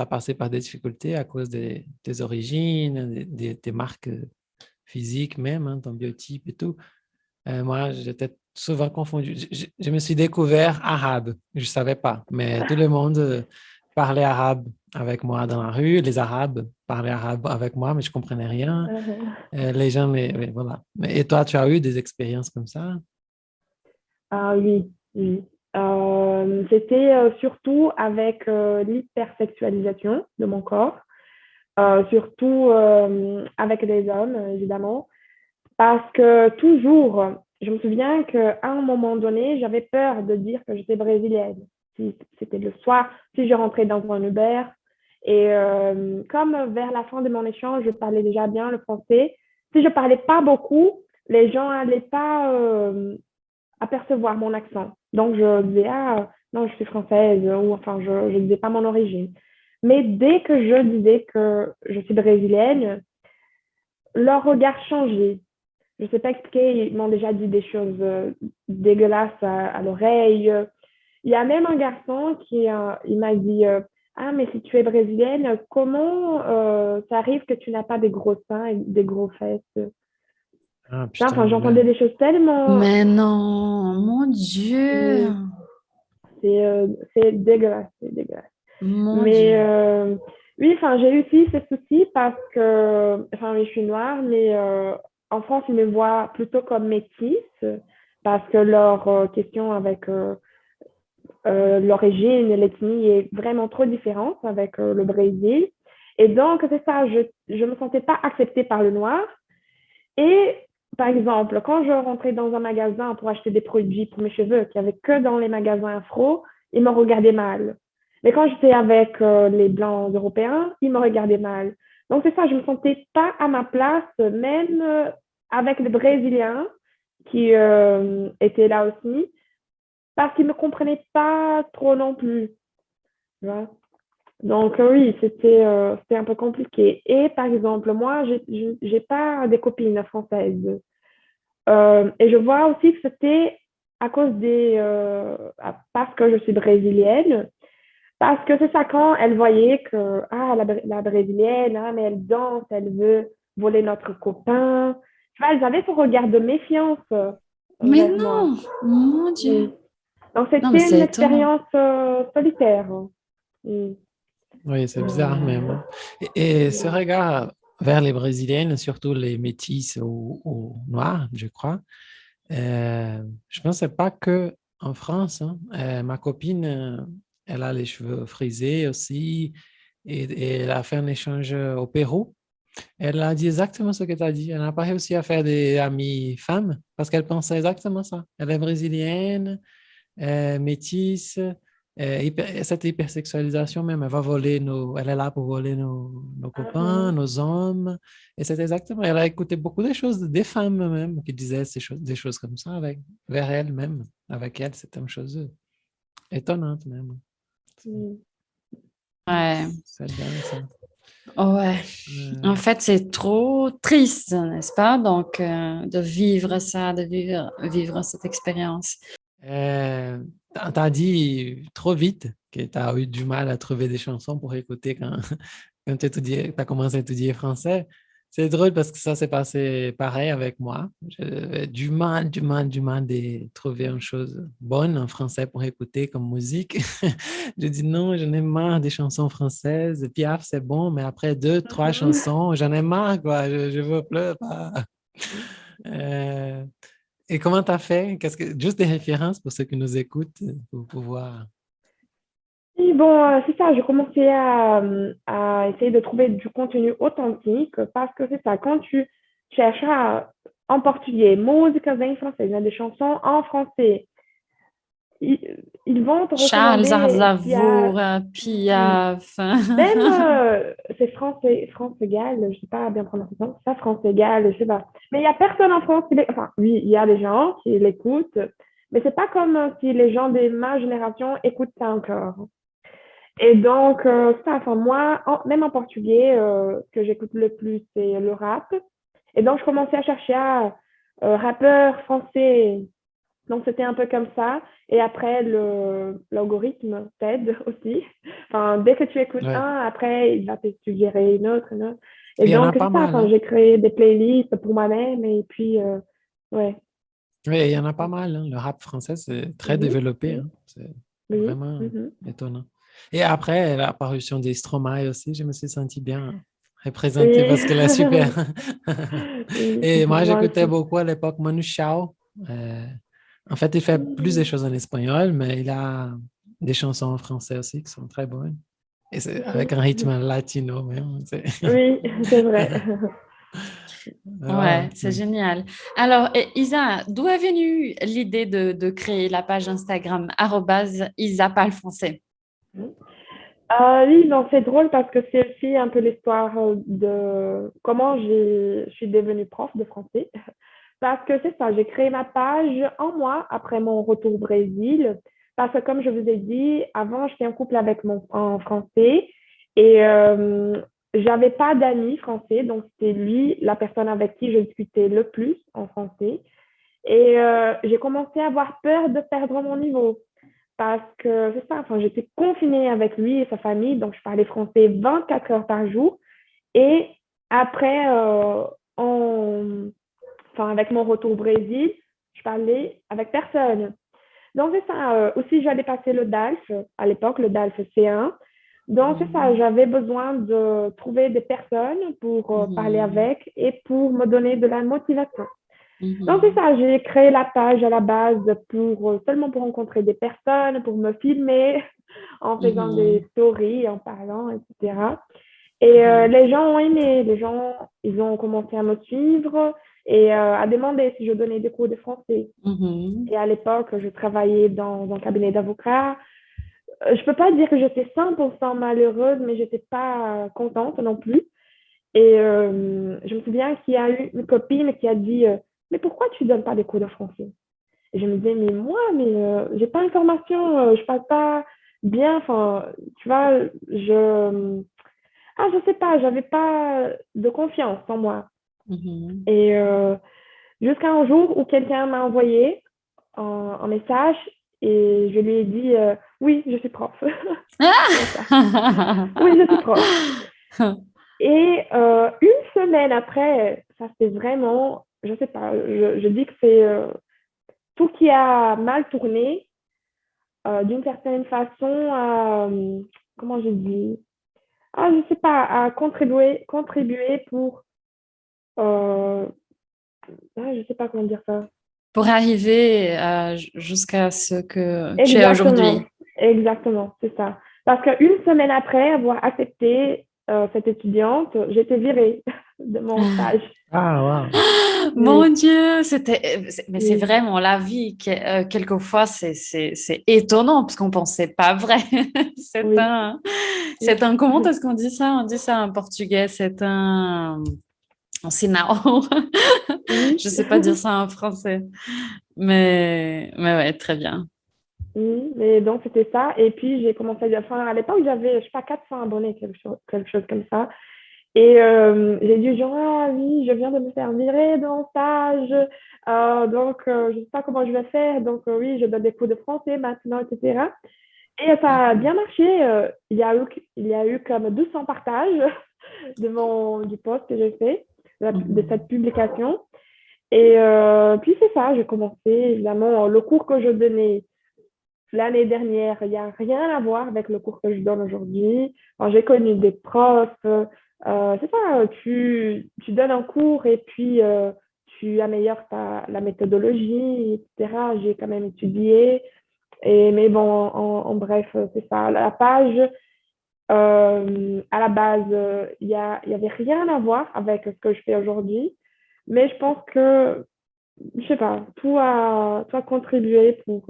as passé par des difficultés à cause des origines, des marques physiques même, hein, ton biotype et tout. Moi, j'étais souvent confondu. Je me suis découvert arabe. Je ne savais pas, mais tout le monde parlait arabe avec moi dans la rue. Les Arabes parlaient arabe avec moi, mais je ne comprenais rien. Les gens, oui, voilà. Et toi, tu as eu des expériences comme ça? Ah oui, oui. C'était surtout avec l'hypersexualisation de mon corps, surtout avec les hommes, évidemment, parce que toujours, je me souviens qu'à un moment donné, j'avais peur de dire que j'étais brésilienne. Si c'était le soir, si je rentrais dans un Uber, et comme vers la fin de mon échange, je parlais déjà bien le français, si je parlais pas beaucoup, les gens n'allaient pas apercevoir mon accent. Donc, je disais, ah, non, je suis française, ou enfin, je ne disais pas mon origine. Mais dès que je disais que je suis brésilienne, leur regard changeait. Je ne sais pas expliquer, ils m'ont déjà dit des choses dégueulasses à l'oreille. Il y a même un garçon qui il m'a dit, ah, mais si tu es brésilienne, comment ça arrive que tu n'as pas des gros seins et des gros fesses? Ah, Enfin, putain, j'entendais des choses tellement... Mais non, mon Dieu, Oui, c'est dégueulasse, c'est dégueulasse. mon Mais Dieu. oui, enfin, j'ai eu aussi ces soucis parce que, enfin, oui, je suis noire, mais en France, ils me voient plutôt comme métisse parce que leur question avec l'origine et l'ethnie est vraiment trop différente avec le Brésil. Et donc, c'est ça, je me sentais pas acceptée par le noir. Et par exemple, quand je rentrais dans un magasin pour acheter des produits pour mes cheveux, qu'il n'y avait que dans les magasins afro, ils me regardaient mal. Mais quand j'étais avec les blancs européens, ils me regardaient mal. Donc c'est ça, je me sentais pas à ma place, même avec les Brésiliens qui étaient là aussi, parce qu'ils me comprenaient pas trop non plus. Tu vois. Donc oui, c'était un peu compliqué. Et par exemple, moi, j'ai pas des copines françaises. Et je vois aussi que c'était à cause parce que je suis brésilienne, parce que c'est ça quand elle voyait que, ah, la brésilienne, ah, mais elle danse, elle veut voler notre copain. Tu vois, elles avaient ce regard de méfiance Mais envers moi. non, mon Dieu. Oui. Donc Non, mais c'était une c'est étonnant. expérience solitaire. Oui. Oui, c'est bizarre même, hein. Et ce regard vers les Brésiliennes, surtout les métis ou noirs, je crois, je pense que c'est pas que en France, hein. Ma copine, elle a les cheveux frisés aussi et elle a fait un échange au Pérou. Elle a dit exactement ce que tu as dit. Elle n'a pas réussi à faire des amies femmes parce qu'elle pensait exactement ça. Elle est brésilienne, métisse, cette hypersexualisation même, elle va voler elle est là pour voler nos copains, Mhm. nos hommes. Et c'est exactement, elle a écouté beaucoup de choses, des femmes même, qui disaient des choses comme ça vers elle même. Avec elle, c'était une chose étonnante même. Mm. Ouais, C'est dingue ça. ouais. Euh, En fait, c'est trop triste, n'est-ce pas? Donc, de vivre ça, vivre cette expérience. t'as dit trop vite que tu as eu du mal à trouver des chansons pour écouter quand tu as commencé à étudier français. C'est drôle parce que ça s'est passé pareil avec moi. J'avais du mal de trouver une chose bonne en français pour écouter comme musique. Je dis non, j'en ai marre des chansons françaises. Piaf, c'est bon, mais après deux, trois Mhm. chansons, j'en ai marre, quoi. Je veux plus. Pas. Euh, et comment tu as fait? Juste des références pour ceux qui nous écoutent pour pouvoir. Et bon, c'est ça, j'ai commencé à essayer de trouver du contenu authentique parce que c'est ça, quand tu cherches en portugais, músicas em français, des chansons en français, ils vont te Charles recommander s'il y a, Aznavour, oui, Piaf. même c'est France Égal, je sais pas bien prononcer ça, France Égal, je sais pas. Mais il y a personne en France enfin, oui, il y a des gens qui l'écoutent, mais c'est pas comme si les gens de ma génération écoutent ça encore. Et donc, ça, enfin, moi, même en portugais, ce que j'écoute le plus, c'est le rap. Et donc, je commençais à chercher rappeurs français. Donc, c'était un peu comme ça. Et après, l'algorithme t'aide aussi. Enfin, dès que tu écoutes Ouais. un, après, il va te suggérer une autre, une autre. Et Il y en a donc, pas c'est ça. mal, Enfin, hein. j'ai créé des playlists pour moi-même. Et puis, ouais. Oui, il y en a pas mal, hein. Le rap français, c'est très Mhm, développé, mhm, hein. C'est oui. vraiment Mhm. étonnant. Et après, l'apparition des Stromae aussi, je me suis senti bien représenté Oui. parce qu'elle est super. Oui, Et moi, moi j'écoutais aussi. beaucoup à l'époque Manu Chao. Euh, En fait, il fait plus des Mhm. choses en espagnol, mais il a des chansons en français aussi qui sont très bonnes. Et c'est avec un rythme Mhm. latino même. Oui, c'est vrai. Ouais, Ouais, c'est génial. Alors, Isa, d'où est venue l'idée de créer la page Instagram Isa parle français? Oui, non, c'est drôle parce que c'est aussi un peu l'histoire de comment je suis devenue prof de français. Parce que c'est ça, j'ai créé ma page un mois après mon retour au Brésil. Parce que comme je vous ai dit, avant, j'étais en couple avec en français et j'avais pas d'amis français. Donc, c'était lui, la personne avec qui je discutais le plus en français. Et j'ai commencé à avoir peur de perdre mon niveau. Parce que c'est ça, enfin, j'étais confinée avec lui et sa famille, donc je parlais français 24 heures par jour. Et après, enfin, avec mon retour au Brésil, je parlais avec personne. Donc c'est ça, aussi j'allais passer le DALF, à l'époque, le DALF C1. Donc c'est ça, Mhm, j'avais besoin de trouver des personnes pour parler mhm, avec et pour me donner de la motivation. Donc, c'est mhm, ça, j'ai créé la page à la base pour seulement pour rencontrer des personnes, pour me filmer en faisant des mhm, stories, en parlant, etc. Et mhm, les gens ont aimé, les gens, ils ont commencé à me suivre et à demander si je donnais des cours de français. mhm, Et à l'époque, je travaillais dans un cabinet d'avocats. Je peux pas dire que j'étais 100% malheureuse, mais j'étais pas contente non plus. Et je me souviens qu'il y a eu une copine qui a dit mais pourquoi tu donnes pas des cours de français? Et je me disais mais moi, mais j'ai pas l'information, je parle pas bien, enfin, tu vois, je sais pas, j'avais pas de confiance en moi. mhm. Et jusqu'à un jour où quelqu'un m'a envoyé un message et je lui ai dit oui, je suis prof. Comme ça. Oui, je suis prof. Et une semaine après, ça c'est vraiment, je sais pas, je dis que c'est tout qui a mal tourné d'une certaine façon à, comment je dis, je sais pas, à contribuer pour, euh, je sais pas comment dire ça. Pour arriver jusqu'à ce que tu es Exactement, aujourd'hui. exactement, c'est ça. Parce qu'une semaine après avoir accepté cette étudiante, j'étais virée de mon stage. Ah, wow. Mon Oui, Dieu, mais c'est oui, vraiment la vie. Quelquefois, c'est étonnant parce qu'on pensait pas vrai. C'est oui, un, c'est oui. un, comment est-ce qu'on dit ça? On dit ça en portugais. Un sinal. Oui. Je sais pas dire ça en français. Mais ouais, très bien. Oui, mais donc c'était ça. Et puis j'ai commencé à dire, enfin, à l'époque, j'avais, je sais pas, 400 abonnés, quelque chose comme ça. Et j'ai dit, genre, ah oui, je viens de me faire virer de mon stage. Donc, je sais pas comment je vais faire. Donc, oui, je donne des cours de français maintenant, etc. Et ça a bien marché. Il y a eu comme 200 partages du post que j'ai fait, de cette Mhm. publication. Et puis c'est ça, j'ai commencé, évidemment, le cours que je donnais l'année dernière, il n'y a rien à voir avec le cours que je donne aujourd'hui. Alors, j'ai connu des profs. C'est ça, tu donnes un cours et puis tu améliores la méthodologie, etc. J'ai quand même étudié. Mais bon, en bref, c'est ça. La page, à la base, il y avait rien à voir avec ce que je fais aujourd'hui. Mais je pense que, je sais pas, tout a contribué pour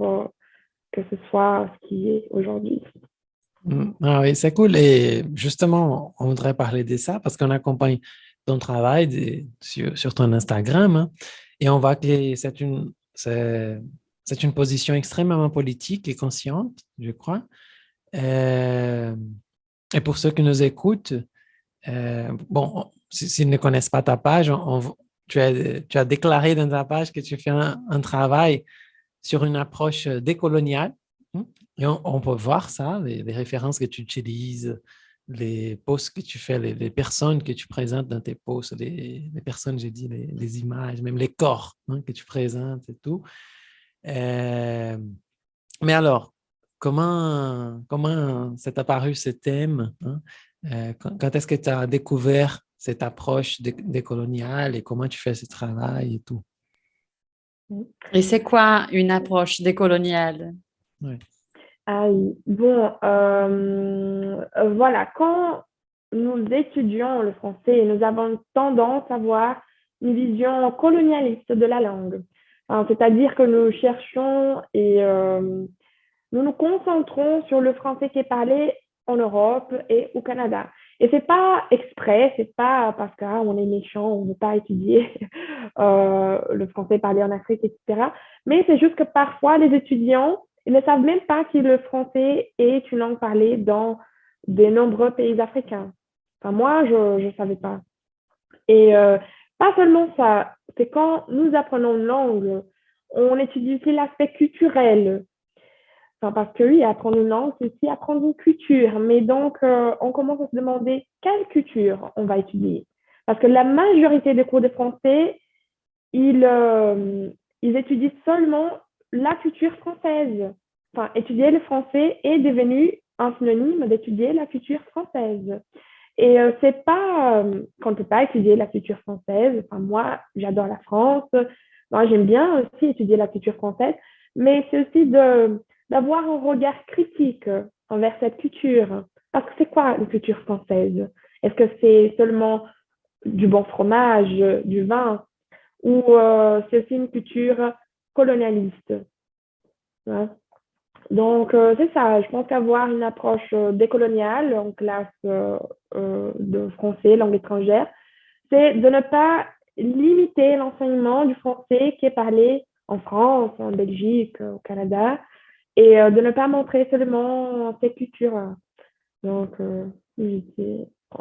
que ce soit ce qui est aujourd'hui. Ah oui, c'est cool. Et justement, on voudrait parler de ça parce qu'on accompagne ton travail sur ton Instagram, hein, et on voit que c'est une position extrêmement politique et consciente, je crois. Euh, et pour ceux qui nous écoutent, bon, s'ils ne connaissent pas ta page, tu as déclaré dans ta page que tu fais un travail sur une approche décoloniale. Et on peut voir ça, les références que tu utilises, les posts que tu fais, les personnes que tu présentes dans tes posts, les personnes, j'ai dit, les images, même les corps que tu présentes et tout. Mais alors, comment s'est apparu ce thème? Quand est-ce que tu as découvert cette approche décoloniale et comment tu fais ce travail et tout? Et c'est quoi une approche décoloniale? Ouais. Bon, voilà, quand nous étudions le français, nous avons tendance à avoir une vision colonialiste de la langue. C'est-à-dire que nous cherchons et nous nous concentrons sur le français qui est parlé en Europe et au Canada. Et c'est pas exprès, c'est pas parce qu'on est méchant, on ne veut pas étudier le français parlé en Afrique, etc. Mais c'est juste que parfois les étudiants ils ne savent même pas que le français est une langue parlée dans de nombreux pays africains. Enfin, moi, je ne savais pas. Et pas seulement ça, c'est quand nous apprenons une langue, on étudie aussi l'aspect culturel. Enfin, parce que oui, apprendre une langue, c'est aussi apprendre une culture. Mais donc, on commence à se demander quelle culture on va étudier. Parce que la majorité des cours de français, ils étudient seulement la culture française. Enfin, étudier le français est devenu un synonyme d'étudier la culture française. Et c'est pas qu'on ne peut pas étudier la culture française. Enfin, moi, j'adore la France. Moi, j'aime bien aussi étudier la culture française. Mais c'est aussi d'avoir un regard critique envers cette culture. Parce que c'est quoi une culture française? Est-ce que c'est seulement du bon fromage, du vin? Ou c'est aussi une culture colonialiste. Ouais. Donc, c'est ça. Je pense qu'avoir une approche décoloniale en classe de français, langue étrangère, c'est de ne pas limiter l'enseignement du français qui est parlé en France, en Belgique, au Canada, et de ne pas montrer seulement ces cultures. Donc, oui,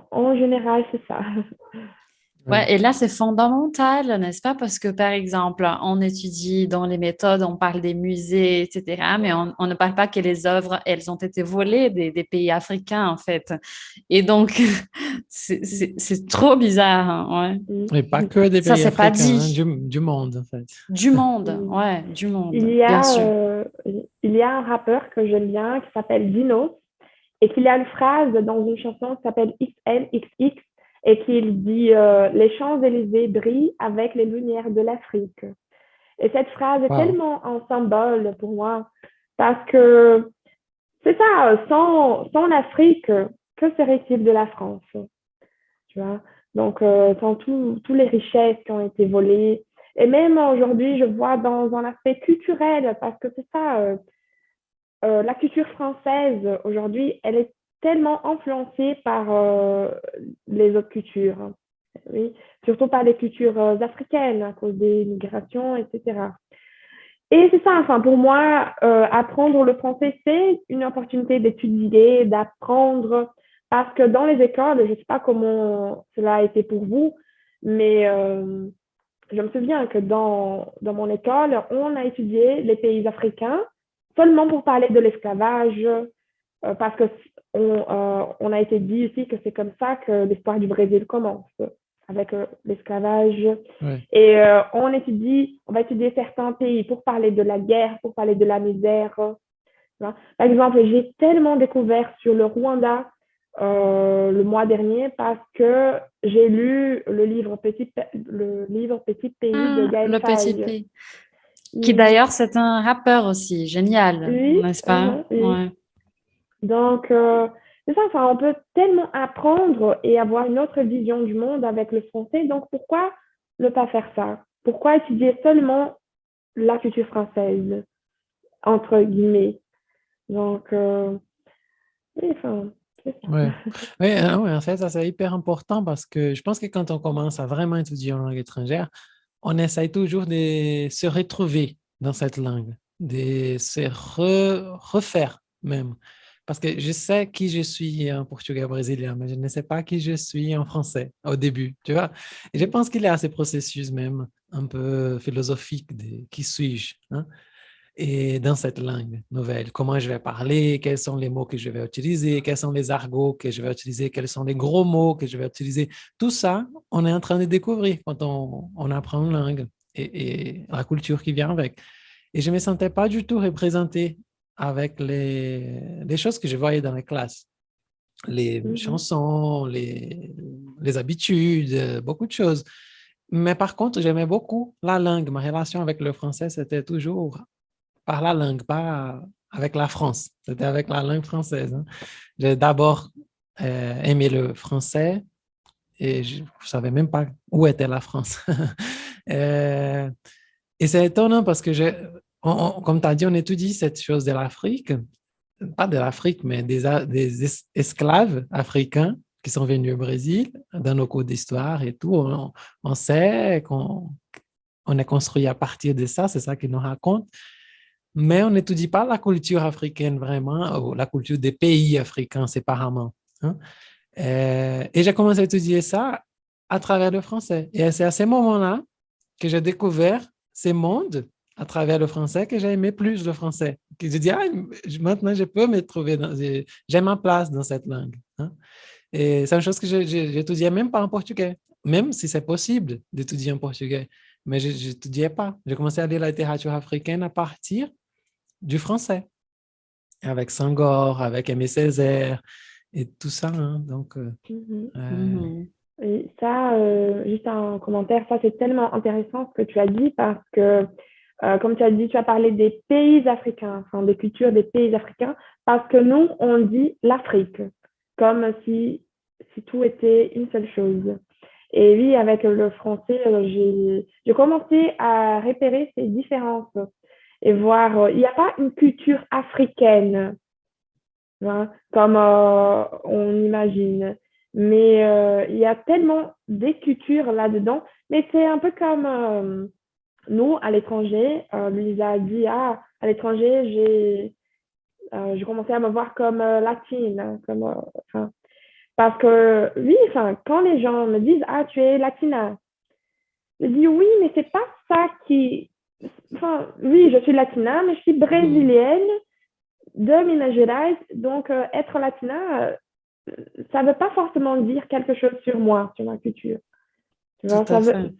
en général, c'est ça. Ouais, et là, c'est fondamental, n'est-ce pas? Parce que, par exemple, on étudie dans les méthodes, on parle des musées, etc., mais on ne parle pas que les œuvres, elles ont été volées des pays africains, en fait. Et donc, c'est trop bizarre, hein, ouais. Et pas que des Ça, pays c'est pas africains, dit. du monde, en fait. Du monde, ouais, du monde, Il y bien a, sûr. il y a un rappeur que j'aime bien qui s'appelle Dino et qu'il a une phrase dans une chanson qui s'appelle XNXX et qu'il dit les Champs-Élysées brillent avec les lumières de l'Afrique. Et cette phrase est Wow. tellement un symbole pour moi parce que c'est ça, sans l'Afrique, que serait-il de la France? Tu vois? Donc, sans tous les richesses qui ont été volées. Et même aujourd'hui, je vois dans un aspect culturel, parce que c'est ça, la culture française aujourd'hui, elle est tellement influencée par les autres cultures, oui, surtout par les cultures africaines à cause des migrations, etc. Et c'est ça, enfin, pour moi, apprendre le français, c'est une opportunité d'étudier, d'apprendre, parce que dans les écoles, je ne sais pas comment cela a été pour vous, mais je me souviens que dans mon école, on a étudié les pays africains seulement pour parler de l'esclavage, parce que on a été dit ici que c'est comme ça que l'histoire du Brésil commence, avec l'esclavage. Ouais. Et on va étudier certains pays pour parler de la guerre, pour parler de la misère. Par exemple, j'ai tellement découvert sur le Rwanda le mois dernier parce que j'ai lu le livre Petit pays de Gaël Le petit Faye. P. Qui d'ailleurs, c'est un rappeur aussi, génial, Oui, n'est-ce pas? oui. Ouais. Donc, c'est ça, enfin, on peut tellement apprendre et avoir une autre vision du monde avec le français. Donc, pourquoi ne pas faire ça? Pourquoi étudier seulement la culture française, entre guillemets? Donc, oui, enfin, c'est ça. Ouais. Ouais, en fait, ça c'est hyper important parce que je pense que quand on commence à vraiment étudier une langue étrangère, on essaye toujours de se retrouver dans cette langue, de se refaire même. Parce que je sais qui je suis en portugais brésilien, mais je ne sais pas qui je suis en français au début, tu vois. Et je pense qu'il y a ce processus même un peu philosophique de qui suis-je, hein? et dans cette langue nouvelle. Comment je vais parler, quels sont les mots que je vais utiliser, quels sont les argots que je vais utiliser, quels sont les gros mots que je vais utiliser. Tout ça, on est en train de découvrir quand on apprend une langue et la culture qui vient avec. Et je ne me sentais pas du tout représenté avec les choses que je voyais dans les classes. Les chansons, les habitudes, beaucoup de choses. Mais par contre, j'aimais beaucoup la langue. Ma relation avec le français, c'était toujours par la langue, pas avec la France. C'était avec la langue française. Hein. J'ai d'abord aimé le français et je ne savais même pas où était la France. Euh, et c'est étonnant parce que, comme tu as dit, on étudie cette chose de l'Afrique, pas de l'Afrique, mais des esclaves africains qui sont venus au Brésil dans nos cours d'histoire et tout. On sait qu'on est construit à partir de ça, c'est ça qu'ils nous racontent. Mais on n'étudie pas la culture africaine vraiment, ou la culture des pays africains séparément. Hein. Et j'ai commencé à étudier ça à travers le français. Et c'est à ce moment-là que j'ai découvert ces mondes à travers le français que j'ai aimé plus le français. Que je dis, maintenant je peux me trouver, j'ai ma place dans cette langue. Hein. Et c'est une chose que j'étudiais même pas en portugais, même si c'est possible d'étudier en portugais. Mais je n'étudiais pas. J'ai commencé à lire la littérature africaine à partir du français, avec Senghor, avec Aimé Césaire et tout ça. Hein. Donc, Et ça, juste un commentaire, ça c'est tellement intéressant ce que tu as dit parce que, comme tu as dit, tu as parlé des pays africains, enfin des cultures des pays africains, parce que nous, on dit l'Afrique, comme si tout était une seule chose. Et oui, avec le français, j'ai commencé à repérer ces différences et voir, il n'y a pas une culture africaine, hein, comme on imagine. Mais il y a tellement des cultures là-dedans. Mais c'est un peu comme nous, à l'étranger. Lisa a dit, à l'étranger, j'ai commencé à me voir comme latine. Parce que, oui, quand les gens me disent, tu es latina, je dis oui, mais c'est pas ça qui... oui, je suis latina, mais je suis brésilienne de Minas Gerais. Donc, être latina... ça ne veut pas forcément dire quelque chose sur moi, sur ma culture. Tu vois,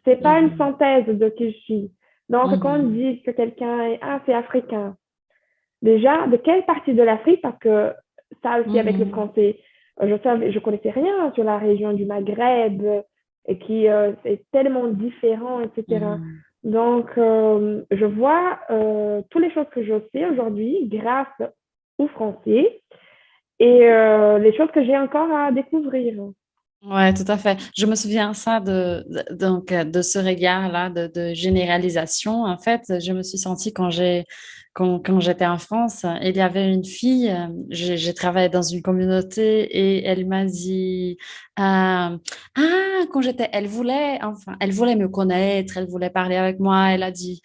c'est pas une synthèse de qui je suis. Donc, quand on dit que quelqu'un est, c'est africain, déjà, de quelle partie de l'Afrique, parce que ça aussi avec le français, je connaissais rien sur la région du Maghreb, et qui est tellement différent, etc. Donc, je vois toutes les choses que je sais aujourd'hui grâce au français, et les choses que j'ai encore à découvrir. Ouais, tout à fait. Je me souviens ça donc de ce regard-là de généralisation. En fait, je me suis sentie quand j'étais en France, il y avait une fille, j'ai travaillé dans une communauté et elle m'a dit elle voulait me connaître, elle voulait parler avec moi. Elle a dit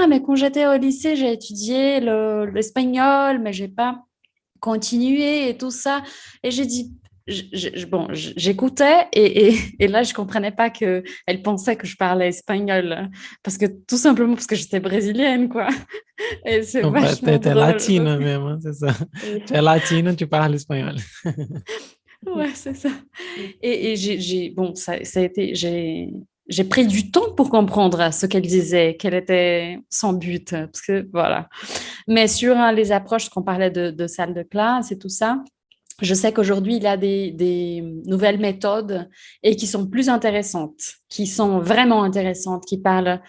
mais quand j'étais au lycée, j'ai étudié l'espagnol, mais j'ai pas continué et tout ça. Et j'ai dit j'écoutais et là, je comprenais pas qu'elle pensait que je parlais espagnol parce que tout simplement parce que j'étais brésilienne, quoi. Et c'est vachement t'es drôle. latine même, hein, c'est ça. Tu es latine, tu parles espagnol. Ouais, c'est ça. Et j'ai pris du temps pour comprendre ce qu'elle disait, quel était son but, parce que voilà. Mais sur les approches qu'on parlait de salle de classe et tout ça, je sais qu'aujourd'hui, il y a des nouvelles méthodes et qui sont plus intéressantes, qui sont vraiment intéressantes, qui parlent,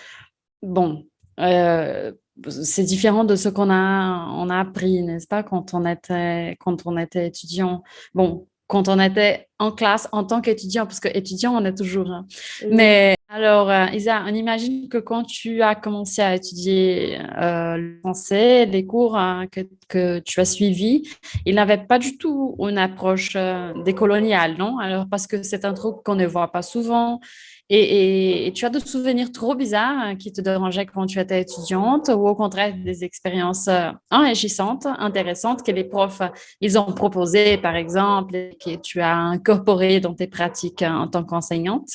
c'est différent de ce qu'on a appris, n'est-ce pas, quand on était étudiant. Bon, quand on était en classe en tant qu'étudiant, parce qu'étudiant, on est toujours. Hein. Mais alors, Isa, on imagine que quand tu as commencé à étudier le français, les cours que tu as suivis, ils n'avaient pas du tout une approche décoloniale, non? Alors, parce que c'est un truc qu'on ne voit pas souvent. Et tu as des souvenirs trop bizarres qui te dérangeaient quand tu étais étudiante ou au contraire des expériences enrichissantes, intéressantes que les profs, ils ont proposées, par exemple, et que tu as incorporées dans tes pratiques en tant qu'enseignante?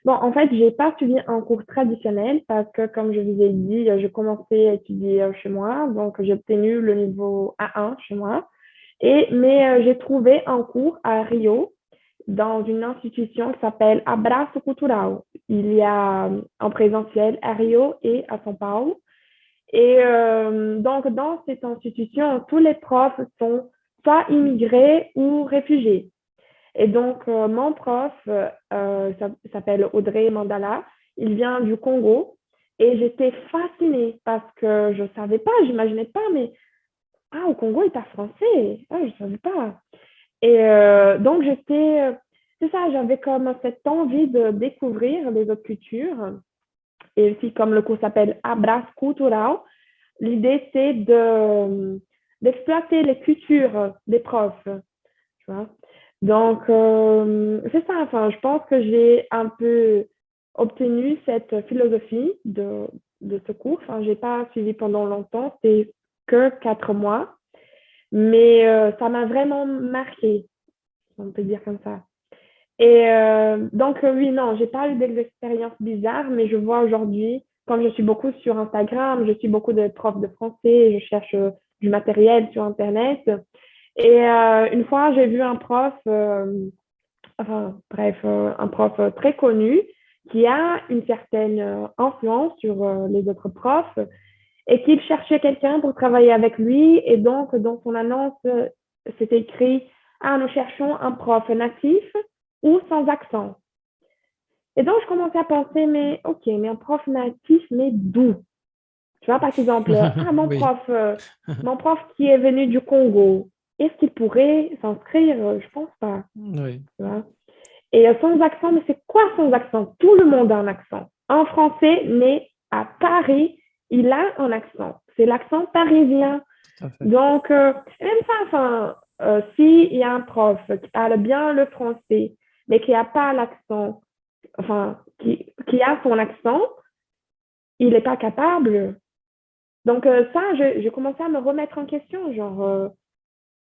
Bon, en fait, j'ai pas suivi un cours traditionnel parce que, comme je vous ai dit, j'ai commencé à étudier chez moi, donc j'ai obtenu le niveau A1 chez moi. Mais j'ai trouvé un cours à Rio dans une institution qui s'appelle Abraço Cultural. Il y a en présentiel à Rio et à São Paulo. Et donc, dans cette institution, tous les profs sont soit immigrés ou réfugiés. Et donc, mon prof s'appelle Audrey Mandala. Il vient du Congo. Et j'étais fascinée parce que je ne savais pas, j'imaginais pas, mais au Congo, il parle français. Ah, je ne savais pas. Et donc, c'est ça, j'avais comme cette envie de découvrir les autres cultures. Et aussi, comme le cours s'appelle Abraço Cultural, l'idée, c'est d'exploiter les cultures des profs. Tu vois? Donc, c'est ça. Enfin, je pense que j'ai un peu obtenu cette philosophie de ce cours. Enfin, je n'ai pas suivi pendant longtemps, c'était que 4 mois. Mais ça m'a vraiment marqué, on peut dire comme ça. Et donc, oui, non, j'ai pas eu des expériences bizarres, mais je vois aujourd'hui, comme je suis beaucoup sur Instagram, je suis beaucoup de profs de français, je cherche du matériel sur Internet. Et une fois, j'ai vu un prof, un prof très connu qui a une certaine influence sur les autres profs et qu'il cherchait quelqu'un pour travailler avec lui. Et donc, dans son annonce, c'était écrit, nous cherchons un prof natif ou sans accent. Et donc, je commençais à penser, mais ok, mais un prof natif, mais d'où? Tu vois, par exemple, Oui. mon prof qui est venu du Congo, est-ce qu'il pourrait s'inscrire? Je pense pas. Oui. Tu vois? Et sans accent, mais c'est quoi sans accent? Tout le monde a un accent. Un Français né à Paris, il a un accent. C'est l'accent parisien. Tout à fait. Donc, même ça, s'il y a un prof qui parle bien le français, mais qui n'a pas l'accent, qui a son accent, il n'est pas capable. Donc, ça, j'ai commencé à me remettre en question. Genre,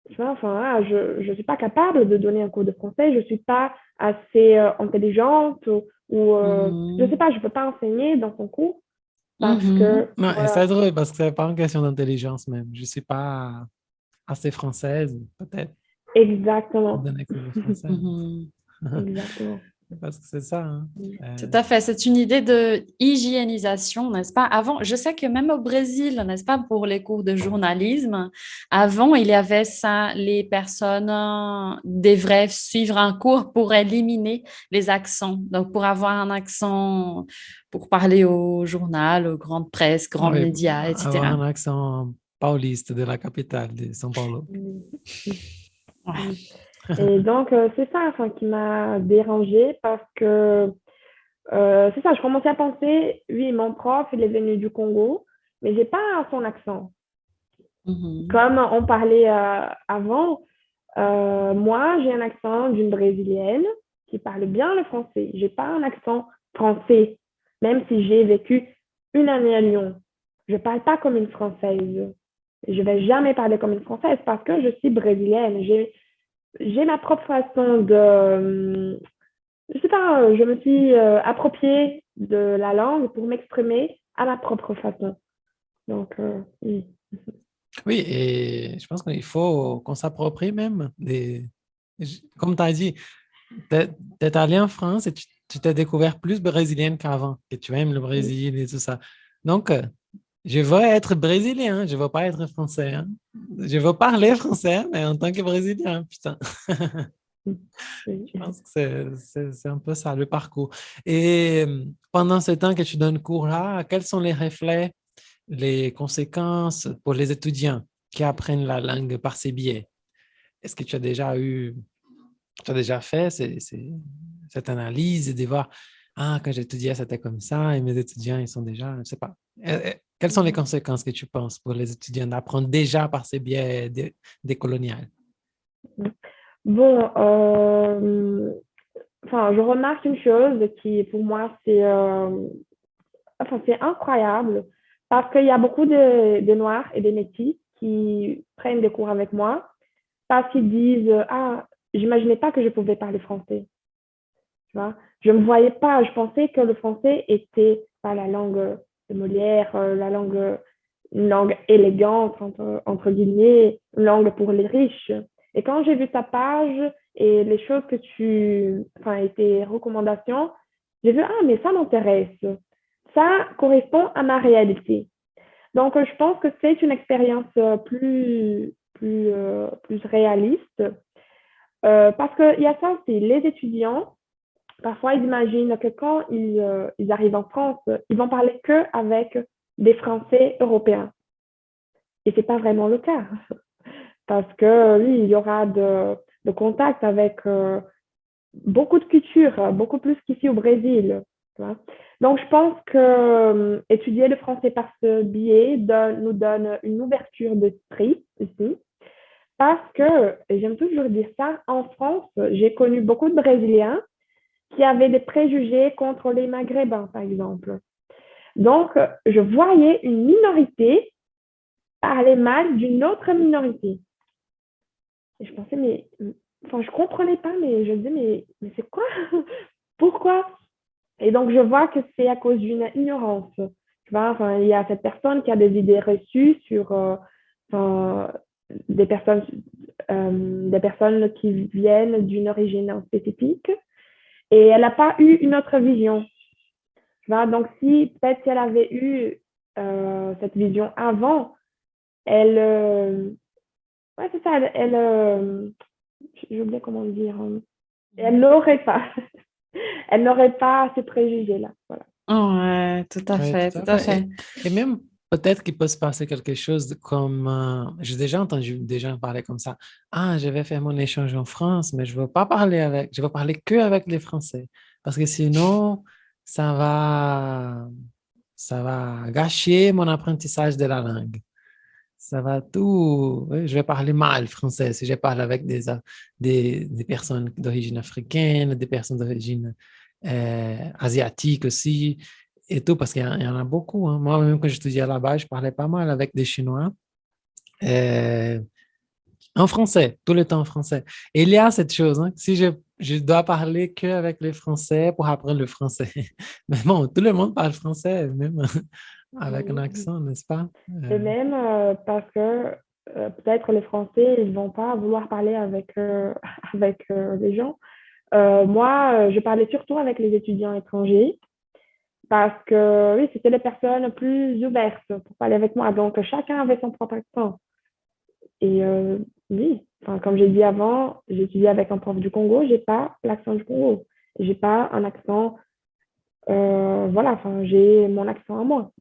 tu vois, je ne suis pas capable de donner un cours de français, je ne suis pas assez intelligente ou je ne sais pas, je ne peux pas enseigner dans son cours parce que, Non, et voilà, c'est drôle parce que c'est pas une question d'intelligence même. Je suis pas assez française, peut-être, pour exactement, donner cours de français. exactement. Parce que c'est ça, hein. Tout à fait. C'est une idée de hygiénisation, n'est-ce pas? Avant, je sais que même au Brésil, n'est-ce pas, pour les cours de journalisme, avant, il y avait ça, les personnes devraient suivre un cours pour éliminer les accents. Donc, pour avoir un accent, pour parler au journal, aux grandes presses, grands Oui, médias, avoir etc. un accent pauliste de la capitale de São Paulo. Ouais. Et donc, c'est ça qui m'a dérangée parce que c'est ça, je commençais à penser, oui, mon prof, il est venu du Congo, mais j'ai pas son accent. Comme on parlait avant, moi, j'ai un accent d'une Brésilienne qui parle bien le français. J'ai pas un accent français, même si j'ai vécu une année à Lyon. Je parle pas comme une Française. Je vais jamais parler comme une Française parce que je suis brésilienne. J'ai ma propre façon de, je sais pas, je me suis appropriée de la langue pour m'exprimer à ma propre façon. Donc, oui. Oui, et je pense qu'il faut qu'on s'approprie même comme tu as dit, t'es allé en France et tu t'es découvert plus brésilienne qu'avant, et tu aimes le Brésil et tout ça. Donc, je veux être brésilien, je veux pas être français, hein. Je veux parler français, mais en tant que brésilien, putain. Oui. Je pense que c'est un peu ça, le parcours. Et pendant ce temps que tu donnes cours là, quels sont les reflets, les conséquences pour les étudiants qui apprennent la langue par ces biais? Est-ce que tu as déjà fait cette analyse et de voir, quand j'étudiais, c'était comme ça, et mes étudiants, ils sont déjà, je sais pas. Quelles sont les conséquences que tu penses pour les étudiants d'apprendre déjà par ces biais décoloniales? Bon, je remarque une chose qui, pour moi, c'est incroyable parce qu'il y a beaucoup de Noirs et des Métis qui prennent des cours avec moi parce qu'ils disent, j'imaginais pas que je pouvais parler français. tu vois. Je ne me voyais pas, je pensais que le français était pas la langue de Molière, une langue élégante, entre guillemets, une langue pour les riches. Et quand j'ai vu ta page et les choses enfin, et tes recommandations, j'ai vu, ah, mais ça m'intéresse. Ça correspond à ma réalité. Donc, je pense que c'est une expérience plus réaliste parce qu'il y a ça aussi, les étudiants, parfois ils imaginent que quand ils arrivent en France, ils vont parler que avec des Français européens. Et ce n'est pas vraiment le cas parce que oui, il y aura de contact avec beaucoup de cultures, beaucoup plus qu'ici au Brésil. Tu vois. Donc, je pense que étudier le français par ce biais nous donne une ouverture d'esprit ici. Parce que, et j'aime toujours dire ça, en France, j'ai connu beaucoup de Brésiliens qui avaient des préjugés contre les Maghrébins, par exemple. Donc, je voyais une minorité parler mal d'une autre minorité. Et je pensais, enfin, je comprenais pas, mais je me disais, mais c'est quoi? Pourquoi? Et donc, je vois que c'est à cause d'une ignorance. Tu vois, enfin, il y a cette personne qui a des idées reçues sur enfin, des personnes, des personnes qui viennent d'une origine spécifique et elle n'a pas eu une autre vision. Tu vois, donc, peut-être si elle avait eu cette vision avant, ouais, c'est ça, j'ai oublié comment dire, elle n'aurait pas, elle n'aurait pas ces préjugés-là. Voilà. Ouais, tout à Oui, fait, tout tout à à fait. fait. Et même peut-être qu'il peut se passer quelque chose comme, j'ai déjà entendu des gens parler comme ça. Ah, je vais faire mon échange en France, mais je ne veux pas je veux parler que avec les Français. Parce que sinon, ça va, ça va gâcher mon apprentissage de la langue. Ça va tout, oui, je vais parler mal français si je parle avec des personnes d'origine africaine, des personnes d'origine asiatique aussi, et tout, parce qu'il y en a beaucoup. Hein. Moi-même, quand j'étudiais là-bas, je parlais pas mal avec des Chinois euh, en français, tout le temps en français. Et il y a cette chose, hein, si je dois parler qu'avec les Français pour apprendre le français. Mais bon, tout le monde parle français, même avec un accent, n'est-ce pas? Et même parce que peut-être les Français, ils ne vont pas vouloir parler avec, avec les gens. Moi, je parlais surtout avec les étudiants étrangers parce que oui, c'était les personnes plus ouvertes pour parler avec moi. Donc, chacun avait son propre accent. Et oui, enfin, comme j'ai dit avant, j'ai étudié avec un prof du Congo, j'ai pas l'accent du Congo. J'ai pas un accent, voilà, enfin, j'ai mon accent à moi.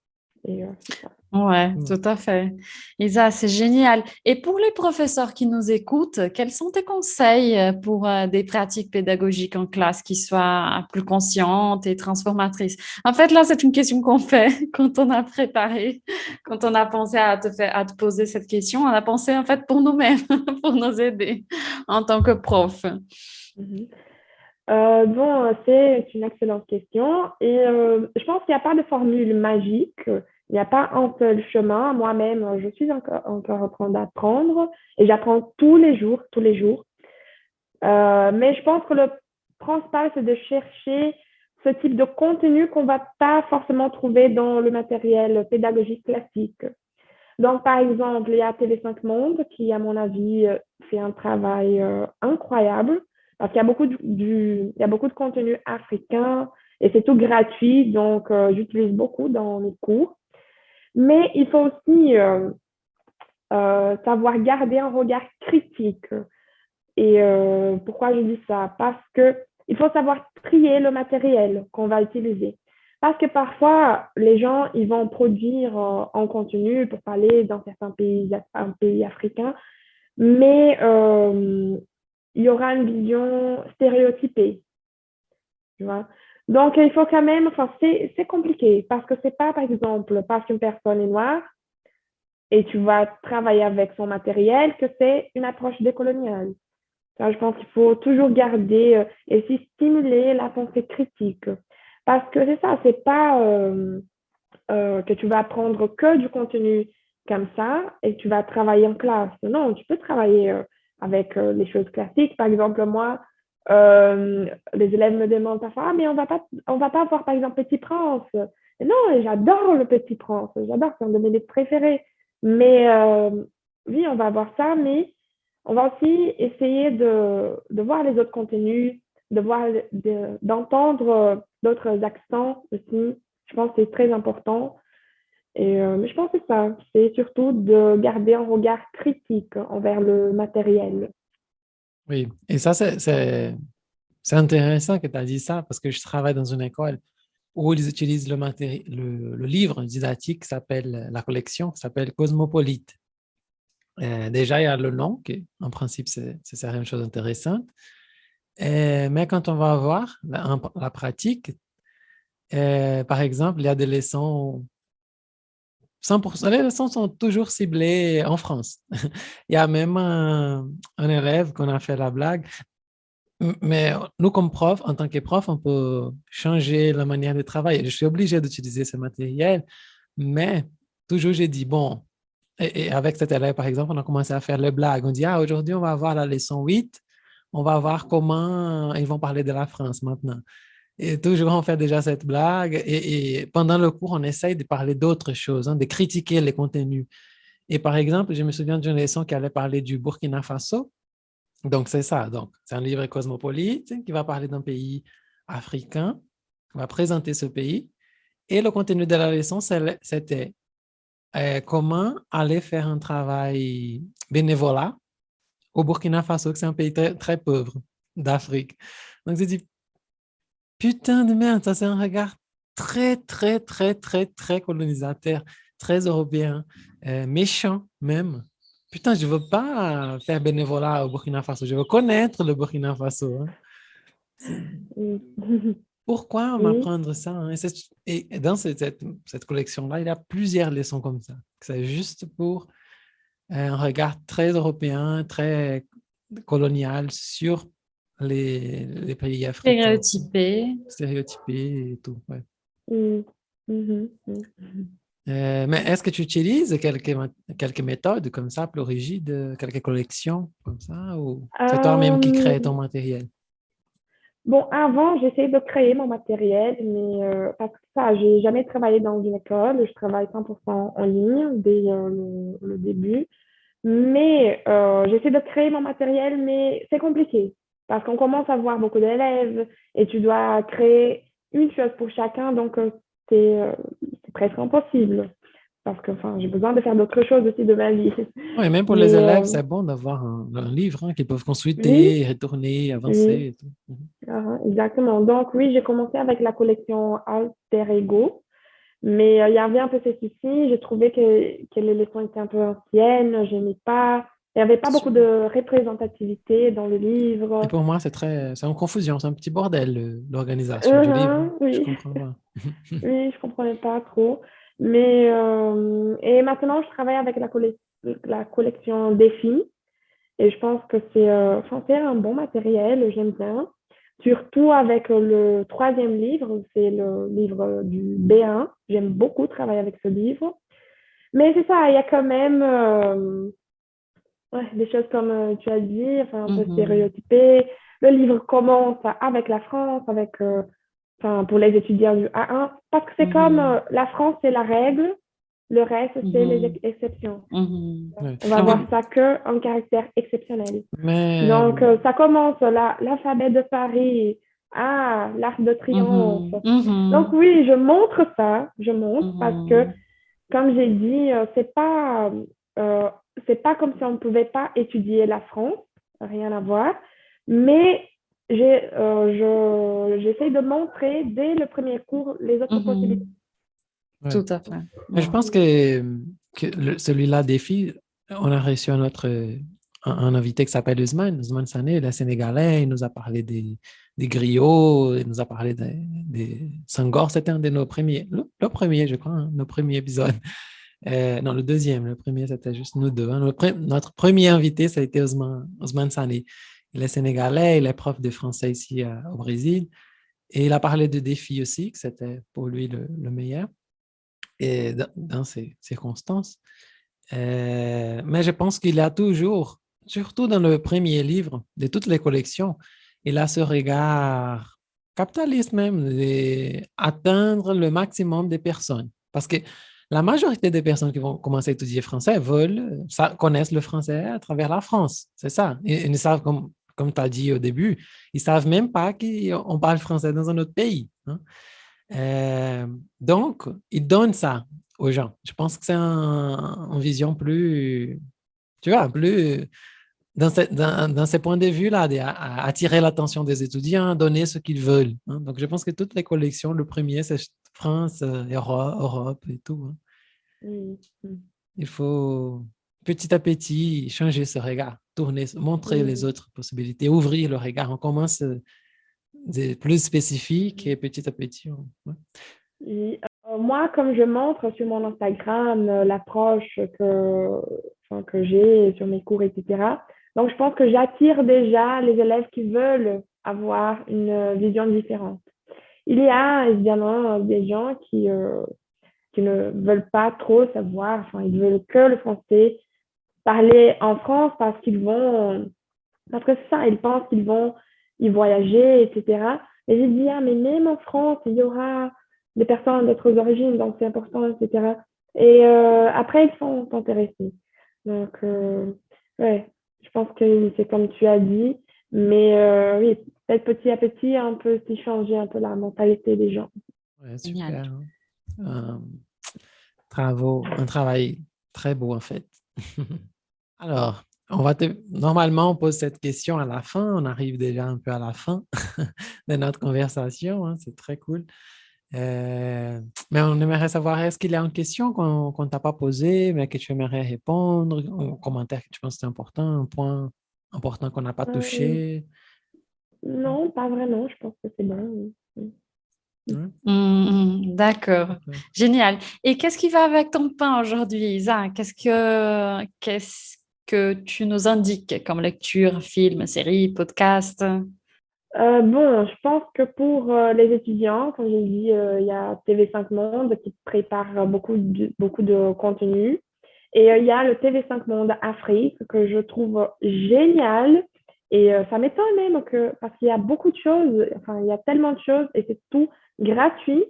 Et c'est ça. Ouais, Mm. tout à fait. Isa, c'est génial. Et pour les professeurs qui nous écoutent, quels sont tes conseils pour des pratiques pédagogiques en classe qui soient plus conscientes et transformatrices? En fait, là, c'est une question qu'on fait quand on a préparé, quand on a pensé à te poser cette question. On a pensé en fait pour nous-mêmes, pour nous aider en tant que prof. Mhm. Bon, c'est une excellente question et je pense qu'il n'y a pas de formule magique, il n'y a pas un seul chemin. Moi-même, je suis encore en train d'apprendre et j'apprends tous les jours, tous les jours. Mais je pense que le principal, c'est de chercher ce type de contenu qu'on ne va pas forcément trouver dans le matériel pédagogique classique. Donc, par exemple, il y a TV5 Monde qui, à mon avis, fait un travail incroyable parce qu'il y a il y a beaucoup de contenu africain et c'est tout gratuit. Donc, j'utilise beaucoup dans mes cours. Mais il faut aussi savoir garder un regard critique. Et pourquoi je dis ça? Parce que il faut savoir trier le matériel qu'on va utiliser. Parce que parfois, les gens, ils vont produire en contenu pour parler dans certains un pays africain, mais il y aura une vision stéréotypée, tu vois. Donc, il faut quand même, enfin, c'est compliqué parce que c'est pas, par exemple, parce qu'une personne est noire et tu vas travailler avec son matériel que c'est une approche décoloniale. Ça, je pense qu'il faut toujours garder et aussi stimuler la pensée critique. Parce que c'est ça, c'est pas que tu vas apprendre que du contenu comme ça et que tu vas travailler en classe. Non, tu peux travailler avec les choses classiques. Par exemple, moi, Les élèves me demandent parfois, ah, mais on va pas voir par exemple Petit Prince. Et non, j'adore le Petit Prince, j'adore, c'est un de mes livres préférés. Mais oui, on va voir ça, mais on va aussi essayer de voir les autres contenus, d'entendre d'autres accents aussi. Je pense que c'est très important. Mais je pense que c'est ça, c'est surtout de garder un regard critique envers le matériel. Oui, et ça, c'est intéressant que tu as dit ça parce que je travaille dans une école où ils utilisent le livre didactique qui s'appelle, la collection qui s'appelle Cosmopolite. Déjà, il y a le nom, qui en principe, c'est une chose intéressante. Mais quand on va voir la pratique, par exemple, il y a des leçons, 100%, les leçons sont toujours ciblées en France. Il y a même un élève qu'on a fait la blague. Mais nous, comme prof, en tant que prof, on peut changer la manière de travailler. Je suis obligé d'utiliser ce matériel, mais toujours j'ai dit, bon, et avec cet élève, par exemple, on a commencé à faire les blagues. On dit, ah, aujourd'hui, on va voir la leçon 8, on va voir comment ils vont parler de la France maintenant. Et toujours, on fait déjà cette blague. Et pendant le cours, on essaye de parler d'autres choses, hein, de critiquer les contenus. Et par exemple, je me souviens d'une leçon qui allait parler du Burkina Faso. Donc, c'est ça. Donc, c'est un livre cosmopolite qui va parler d'un pays africain, qui va présenter ce pays. Et le contenu de la leçon, c'était comment aller faire un travail bénévolat au Burkina Faso, que c'est un pays très, très pauvre d'Afrique. Donc, j'ai dit, putain de merde, ça c'est un regard très, très, très, très, très colonisateur, très européen, méchant même. Putain, je ne veux pas faire bénévolat au Burkina Faso, je veux connaître le Burkina Faso. Hein. Pourquoi Oui. m'apprendre ça? Hein? Et dans cette collection-là, il y a plusieurs leçons comme ça. C'est juste pour un regard très européen, très colonial sur les pays africains. Stéréotypés et tout. Ouais. Mm. Mhm. Mais est-ce que tu utilises quelques méthodes comme ça, plus rigides, quelques collections comme ça, ou c'est toi-même qui crée ton matériel? Bon, avant, j'essayais de créer mon matériel, mais parce que ça, j'ai jamais travaillé dans une école. Je travaille 100% en ligne dès le début. Mais j'essaie de créer mon matériel, mais c'est compliqué parce qu'on commence à voir beaucoup d'élèves et tu dois créer une chose pour chacun, donc c'est presque impossible parce que enfin, j'ai besoin de faire d'autres choses aussi de ma vie. Oui, même pour les Mais élèves, c'est bon d'avoir un livre hein, qu'ils peuvent oui, consulter, retourner, avancer oui, et tout. Mhm. exactement. Donc oui, j'ai commencé avec la collection Alter Ego. Mais il y avait un peu ces soucis. J'ai trouvé que les leçons étaient un peu anciennes. Je n'aimais pas. Il n'y avait pas beaucoup de représentativité dans le Et livre. pour moi, c'est en confusion, c'est un petit bordel, l'organisation du livre. Hein. Je Oui, comprends pas. oui, je comprenais pas trop. Mais et maintenant, je travaille avec la collection Défi. Et je pense que enfin, c'est un bon matériel. J'aime bien. Surtout avec le troisième livre, c'est le livre du B1. J'aime beaucoup travailler avec ce livre. Mais c'est ça, il y a quand même ouais, des choses comme tu as dit, enfin, un peu Mhm. stéréotypées. Le livre commence avec la France, enfin, pour les étudiants du A1, parce que c'est comme Mhm. la France, c'est la règle, le reste, c'est les Mhm. exceptions. Mhm. Ouais. On va Non, voir ça qu'un caractère exceptionnel. mais Donc, ça commence l'alphabet de Paris, ah, l'Arc de Triomphe. Mhm. Donc, Mhm. oui, je montre parce que Mhm. comme j'ai dit, euh, c'est pas comme si on ne pouvait pas étudier la France, rien à voir. Mais j'essaie de montrer dès le premier cours les autres possibilités. Mhm. ouais. Tout à fait. Mais je Ouais. pense que celui-là, défi, on a reçu un invité qui s'appelle Ousmane Sané, il est sénégalais, il nous a parlé des griots, il nous a parlé des Sangor, c'était un de nos premiers, le premier, je crois, hein, nos premiers épisodes. Non, le deuxième, le premier, c'était juste nous deux. Hein. Notre premier invité, ça a été Ousmane Sané. Il est sénégalais, il est prof de français ici au Brésil. Et il a parlé de défis aussi, que c'était pour lui le meilleur et dans ces circonstances. Mais je pense qu'il y a toujours, surtout dans le premier livre de toutes les collections, il a ce regard capitaliste même, d'atteindre le maximum de personnes. Parce que la majorité des personnes qui vont commencer à étudier français connaissent le français à travers la France. C'est ça. Ils ne savent, comme tu as dit au début, ils ne savent même pas qu'on parle français dans un autre pays, hein. Donc, ils donnent ça aux gens. Je pense que c'est une vision plus, tu vois, plus dans ces points de vue-là, attirer l'attention des étudiants, donner ce qu'ils veulent, hein. Donc, je pense que toutes les collections, le premier, c'est France, Europe et tout, hein. Mm, mm, Il faut petit à petit changer ce regard, tourner, montrer les mm. autres possibilités, ouvrir le regard. On commence des plus spécifiques et petit à petit. Ouais. Et, moi, comme je montre sur mon Instagram l'approche que j'ai sur mes cours, etc. Donc, je pense que j'attire déjà les élèves qui veulent avoir une vision différente. Il y a évidemment des gens qui ne veulent pas trop savoir, enfin, ils veulent que le français, parler en France parce que c'est ça, ils pensent qu'ils vont y voyager, etc. Et j'ai dit, ah, mais même en France, il y aura des personnes d'autres origines, donc c'est important, etc. Et après, ils sont intéressés. Donc, ouais, je pense que c'est comme tu as dit, mais oui, peut-être petit à petit, on peut aussi changer un peu la mentalité des gens. Ouais, Génial. super, hein. Un travail très beau en fait. Alors, normalement, on pose cette question à la fin. On arrive déjà un peu à la fin de notre conversation, hein. C'est très cool. Mais on aimerait savoir, est-ce qu'il y a une question qu'on ne t'a pas posée, mais que tu aimerais répondre, un commentaire que tu penses que c'est important, un point important qu'on n'a pas Euh, touché? non, pas vraiment, je pense que c'est bon. Ouais, D'accord, super. génial. Et qu'est-ce qui va avec ton pain aujourd'hui, Isa? Qu'est-ce que tu nous indiques comme lecture, film, série, podcast? Bon, je pense que pour les étudiants, comme j'ai dit, il y a TV5 Monde qui prépare beaucoup de contenu. Et il y a le TV5 Monde Afrique que je trouve génial. Et ça m'étonne même parce qu'il y a beaucoup de choses, enfin, il y a tellement de choses et c'est tout gratuit.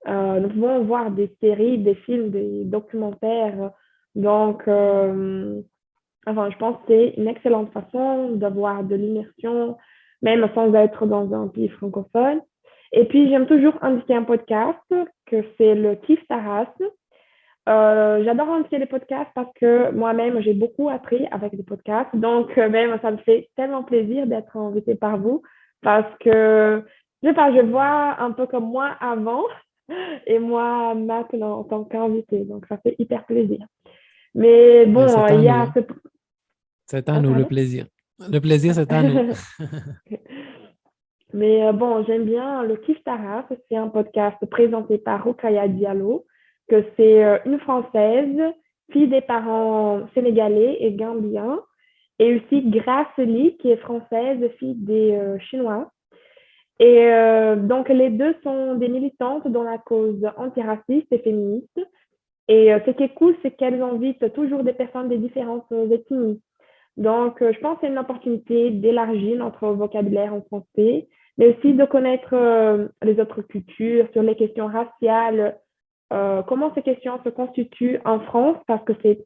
Nous pouvons voir des séries, des films, des documentaires. Donc, enfin, je pense que c'est une excellente façon d'avoir de l'immersion, même sans être dans un pays francophone. Et puis, j'aime toujours indiquer un podcast que c'est le Kif Taras. J'adore indiquer les podcasts parce que moi-même, j'ai beaucoup appris avec les podcasts. Donc, même, ça me fait tellement plaisir d'être invitée par vous parce que, je sais pas, je vois un peu comme moi avant et moi maintenant en tant qu'invitée. Donc, ça fait hyper plaisir. Mais Mais bon, c'est il à y nous, a hein. ce... C'est à nous le pardon? plaisir. Le plaisir, c'est à nous. Mais bon, j'aime bien le Kif Taras. C'est un podcast présenté par Rokhaya Diallo, que c'est une Française, fille des parents sénégalais et gambiens, et aussi Grace Lee, qui est française, fille des Chinois. Et donc, les deux sont des militantes dans la cause antiraciste et féministe. Et ce qui est cool, c'est qu'elles invitent toujours des personnes des différentes ethnies. Donc, je pense que c'est une opportunité d'élargir notre vocabulaire en français, mais aussi de connaître les autres cultures sur les questions raciales, comment ces questions se constituent en France, parce que c'est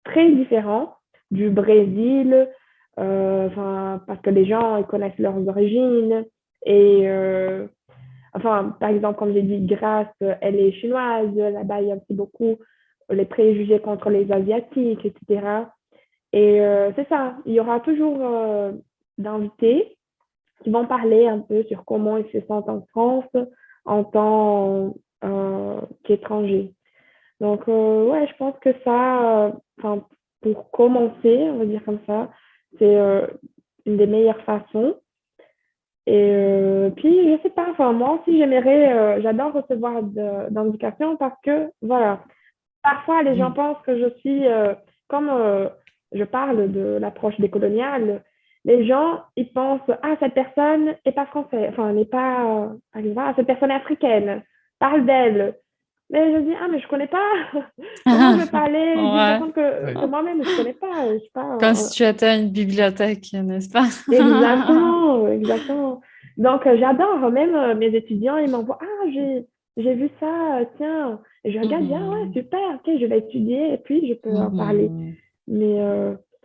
très différent du Brésil, enfin, parce que les gens ils connaissent leurs origines. Et, enfin, par exemple, comme j'ai dit, Grace, elle est chinoise, là-bas, il y a aussi beaucoup les préjugés contre les Asiatiques, etc. Et c'est ça, il y aura toujours d'invités qui vont parler un peu sur comment ils se sentent en France en tant qu'étrangers. Donc, ouais, je pense que ça, enfin, pour commencer, on va dire comme ça, c'est une des meilleures façons. Et puis, je sais pas, enfin, moi aussi, j'adore recevoir d'indications parce que, voilà, parfois, les gens Mm. pensent que je suis, comme je parle de l'approche décoloniale, les gens, ils pensent, ah, cette personne n'est pas française, enfin, n'est pas, par exemple, ah, cette personne est africaine, parle d'elle. Mais je dis, ah, mais je connais pas. Comment je vais parler d'une Ouais. personne que moi-même je connais pas. Je sais pas. Comme si tu étais une bibliothèque, n'est-ce pas? Exactement, exactement. Donc, j'adore. Même mes étudiants, ils m'envoient, ah, j'ai vu ça, tiens. Et je regarde, je dis, ah ouais, Mhm. super, ok, je vais étudier et puis je peux en parler. Mhm. Mais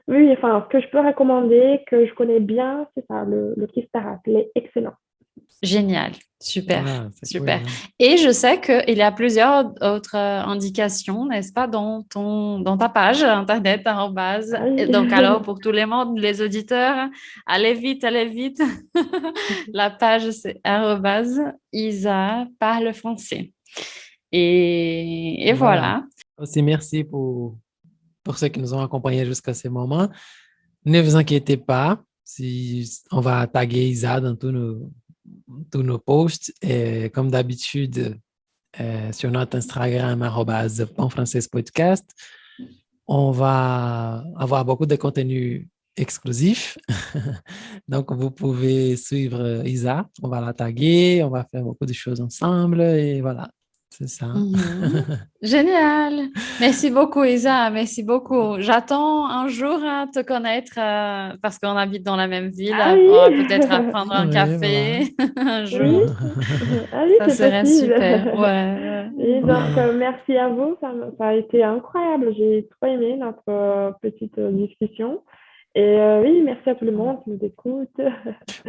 oui, enfin, ce que je peux recommander, que je connais bien, c'est ça, le Kistarat. Il est excellent. Génial, super, Ah, c'est cool, super. hein. Et je sais qu'il y a plusieurs autres indications, n'est-ce pas, dans ta page internet, arrobase. Ah Et oui. donc, alors, pour tout le monde, les auditeurs, allez vite, allez vite. La page, c'est arrobase Isa parle français. Et Voilà. voilà. Aussi, merci pour ceux qui nous ont accompagnés jusqu'à ce moment. Ne vous inquiétez pas, si on va taguer Isa dans tous nos posts. Et comme d'habitude, sur notre Instagram, arrobase Bon Français Podcast, on va avoir beaucoup de contenu exclusif. Donc, vous pouvez suivre Isa. On va la taguer, on va faire beaucoup de choses ensemble et voilà, c'est ça. Mhm. Génial. Merci beaucoup, Isa. Merci beaucoup. J'attends un jour à te connaître parce qu'on habite dans la même ville. Ah On va oui. peut-être à prendre un Oui, voilà. café un Oui. jour. Ah oui, Ça c'est serait possible. super. Ouais, Et donc, Voilà. merci à vous. Ça a été incroyable. J'ai trop aimé notre petite discussion. Et oui, merci à tout le monde qui nous écoute.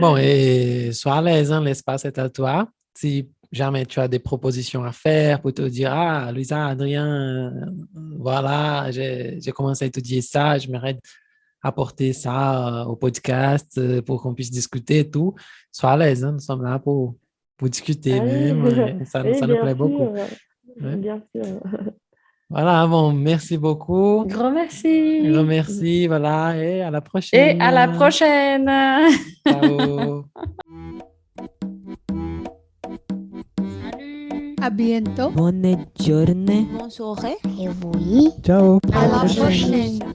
Bon, et sois à l'aise, hein, l'espace est à toi. Si jamais tu as des propositions à faire pour te dire, ah, Louisa, Adrien, voilà, j'ai commencé à étudier ça, j'aimerais apporter ça au podcast pour qu'on puisse discuter et tout. Sois à l'aise, hein, nous sommes là pour discuter Ah oui, même, oui, ça nous bien plaît beaucoup. sûr. Ouais. Bien sûr. Voilà, bon, merci beaucoup. gros merci. Remercie, voilà, et à la Et à la prochaine. prochaine. Ciao. Salut. À bientôt. Bonne journée. Bonne soirée. Et oui. Ciao. À la prochaine. prochaine.